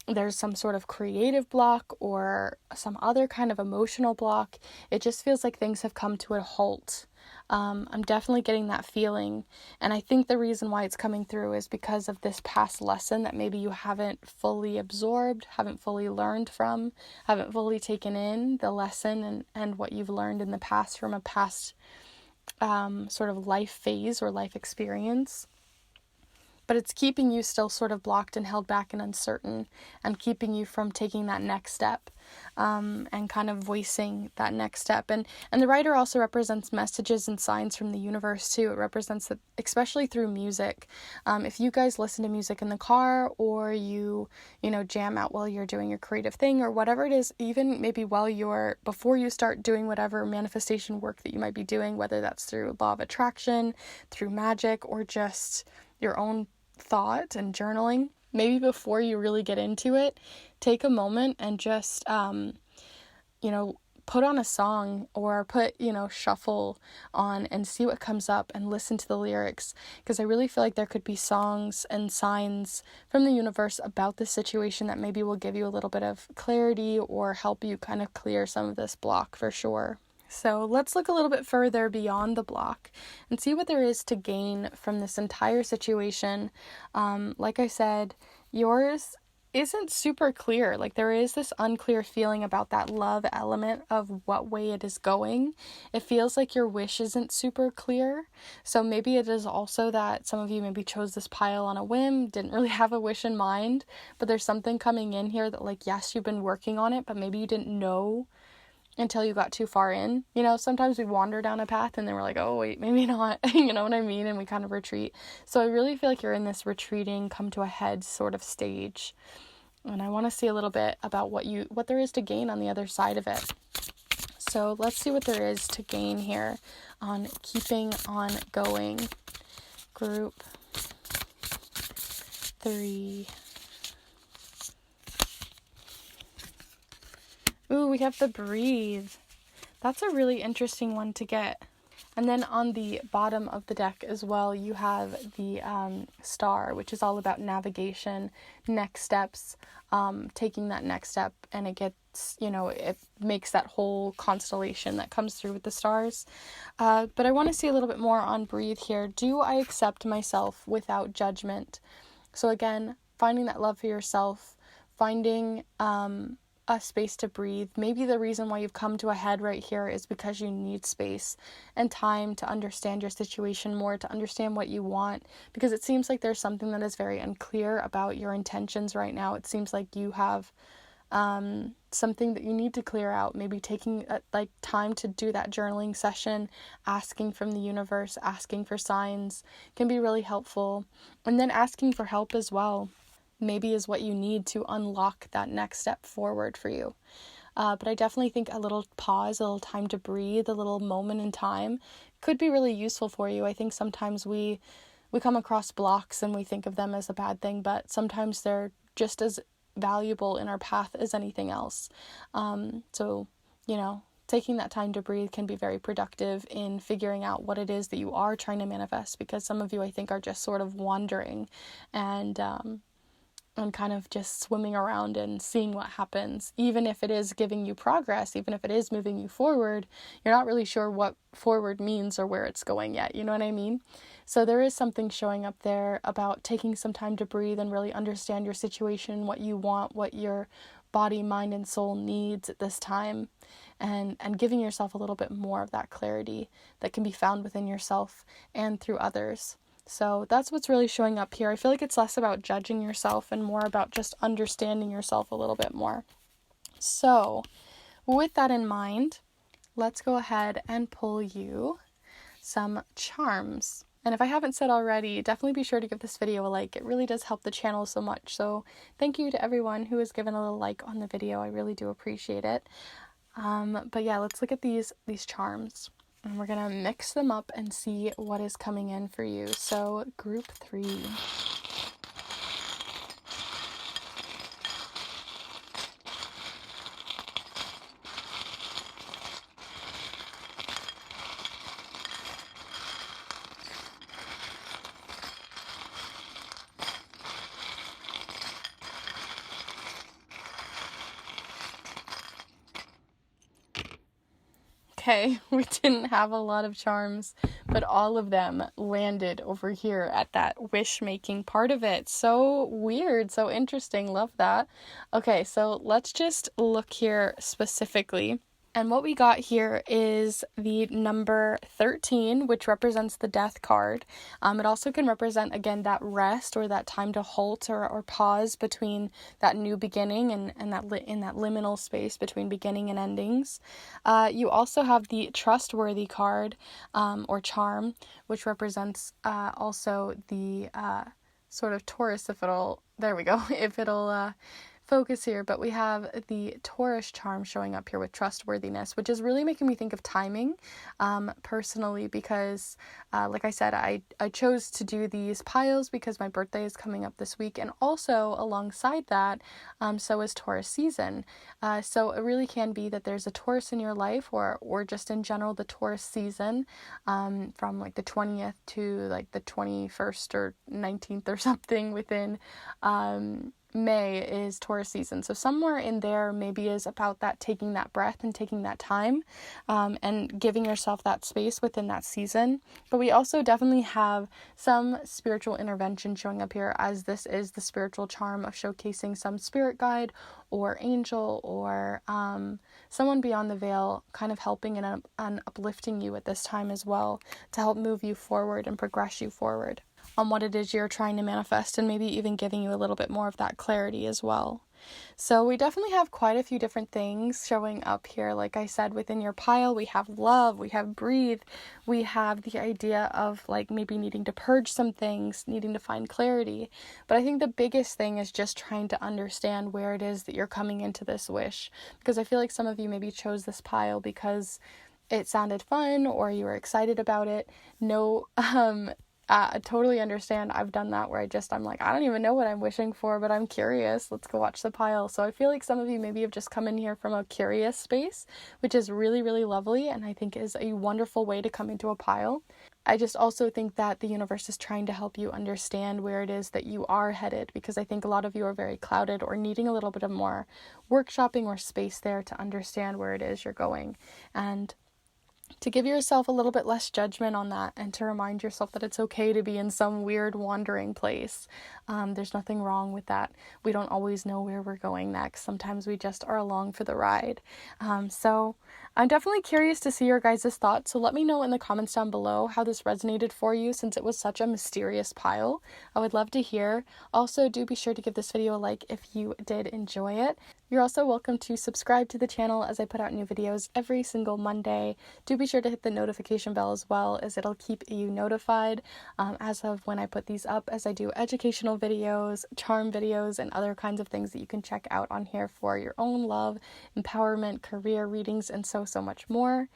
Speaker 1: there's some sort of creative block or some other kind of emotional block. It just feels like things have come to a halt. I'm definitely getting that feeling. And I think the reason why it's coming through is because of this past lesson that maybe you haven't fully absorbed, haven't fully learned from, haven't fully taken in the lesson and what you've learned in the past from a past sort of life phase or life experience. But it's keeping you still sort of blocked and held back and uncertain and keeping you from taking that next step and kind of voicing that next step. And the Rider also represents messages and signs from the universe too. It represents that, especially through music. If you guys listen to music in the car or you jam out while you're doing your creative thing or whatever it is, even maybe before you start doing whatever manifestation work that you might be doing, whether that's through law of attraction, through magic, or just your own thought and journaling, maybe before you really get into it, take a moment and just put on a song or put shuffle on and see what comes up and listen to the lyrics, because I really feel like there could be songs and signs from the universe about this situation that maybe will give you a little bit of clarity or help you kind of clear some of this block for sure. So let's look a little bit further beyond the block and see what there is to gain from this entire situation. Like I said, yours isn't super clear. Like there is this unclear feeling about that love element of what way it is going. It feels like your wish isn't super clear. So maybe it is also that some of you maybe chose this pile on a whim, didn't really have a wish in mind, but there's something coming in here that like, yes, you've been working on it, but maybe you didn't know until you got too far in. Sometimes we wander down a path and then we're like, oh wait, maybe not, you know what I mean? And we kind of retreat. So I really feel like you're in this retreating, come to a head sort of stage. And I want to see a little bit about what there is to gain on the other side of it. So let's see what there is to gain here on keeping on going. Group 3. Ooh, we have the breathe. That's a really interesting one to get. And then on the bottom of the deck as well, you have the star, which is all about navigation, next steps, taking that next step, and it gets, it makes that whole constellation that comes through with the stars. But I want to see a little bit more on breathe here. Do I accept myself without judgment? So again, finding that love for yourself, finding a space to breathe. Maybe the reason why you've come to a head right here is because you need space and time to understand your situation more, to understand what you want, because it seems like there's something that is very unclear about your intentions right now. It seems like you have something that you need to clear out, maybe taking time to do that journaling session, asking from the universe, asking for signs can be really helpful. And then asking for help as well, maybe is what you need to unlock that next step forward for you. But I definitely think a little pause, a little time to breathe, a little moment in time could be really useful for you. I think sometimes we come across blocks and we think of them as a bad thing, but sometimes they're just as valuable in our path as anything else. So, taking that time to breathe can be very productive in figuring out what it is that you are trying to manifest, because some of you, I think, are just sort of wandering and kind of just swimming around and seeing what happens. Even if it is giving you progress, even if it is moving you forward, you're not really sure what forward means or where it's going yet. You know what I mean? So there is something showing up there about taking some time to breathe and really understand your situation, what you want, what your body, mind, and soul needs at this time, and giving yourself a little bit more of that clarity that can be found within yourself and through others. So that's what's really showing up here. I feel like it's less about judging yourself and more about just understanding yourself a little bit more. So with that in mind, let's go ahead and pull you some charms. And if I haven't said already, definitely be sure to give this video a like. It really does help the channel so much. So thank you to everyone who has given a little like on the video. I really do appreciate it. But yeah, let's look at these charms. And we're going to mix them up and see what is coming in for you. So group 3. Okay, we didn't have a lot of charms, but all of them landed over here at that wish-making part of it. So weird, so interesting, love that. Okay, so let's just look here specifically. And what we got here is the number 13, which represents the death card. It also can represent, again, that rest or that time to halt or pause between that new beginning and that in that liminal space between beginning and endings. You also have the trustworthy card or charm, which represents also the sort of Taurus, if it'll focus here, but we have the Taurus charm showing up here with trustworthiness, which is really making me think of timing, personally, because like I said, I chose to do these piles because my birthday is coming up this week, and also alongside that, so is Taurus season. So it really can be that there's a Taurus in your life, or just in general the Taurus season, from like the 20th to like the 21st or 19th or something within May is Taurus season. So somewhere in there maybe is about that, taking that breath and taking that time, and giving yourself that space within that season. But we also definitely have some spiritual intervention showing up here, as this is the spiritual charm of showcasing some spirit guide or angel or someone beyond the veil kind of helping and uplifting you at this time as well, to help move you forward and progress you forward on what it is you're trying to manifest, and maybe even giving you a little bit more of that clarity as well. So we definitely have quite a few different things showing up here. Like I said, within your pile, we have love, we have breathe, we have the idea of like maybe needing to purge some things, needing to find clarity. But I think the biggest thing is just trying to understand where it is that you're coming into this wish, because I feel like some of you maybe chose this pile because it sounded fun or you were excited about it. I totally understand. I've done that where I'm like, I don't even know what I'm wishing for, but I'm curious. Let's go watch the pile. So I feel like some of you maybe have just come in here from a curious space, which is really, really lovely, and I think is a wonderful way to come into a pile. I just also think that the universe is trying to help you understand where it is that you are headed, because I think a lot of you are very clouded or needing a little bit of more workshopping or space there to understand where it is you're going. And to give yourself a little bit less judgment on that, and to remind yourself that it's okay to be in some weird wandering place. There's nothing wrong with that. We don't always know where we're going next. Sometimes we just are along for the ride. So I'm definitely curious to see your guys' thoughts. So let me know in the comments down below how this resonated for you, since it was such a mysterious pile. I would love to hear. Also, do be sure to give this video a like if you did enjoy it. You're also welcome to subscribe to the channel, as I put out new videos every single Monday. Do be sure to hit the notification bell as well, as it'll keep you notified as of when I put these up, as I do educational videos, charm videos, and other kinds of things that you can check out on here for your own love, empowerment, career readings, and so much more.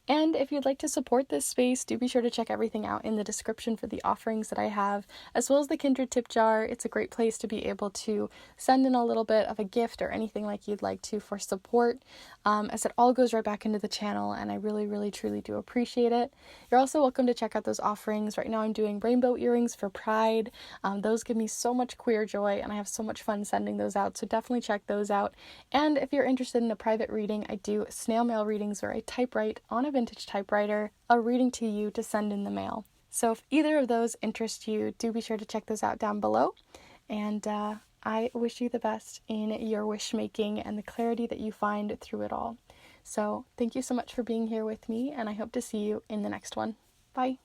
Speaker 1: And if you'd like to support this space, do be sure to check everything out in the description for the offerings that I have, as well as the Kindred tip jar. It's a great place to be able to send in a little bit of a gift or anything like you'd like to for support. As it all goes right back into the channel, and I really, really, truly do appreciate it. You're also welcome to check out those offerings. Right now I'm doing rainbow earrings for Pride. Those give me so much queer joy, and I have so much fun sending those out, so definitely check those out. And if you're interested in a private reading, I do snail mail readings where I typewrite on a vintage typewriter a reading to you to send in the mail. So if either of those interest you, do be sure to check those out down below. And I wish you the best in your wish making and the clarity that you find through it all. So thank you so much for being here with me, and I hope to see you in the next one. Bye.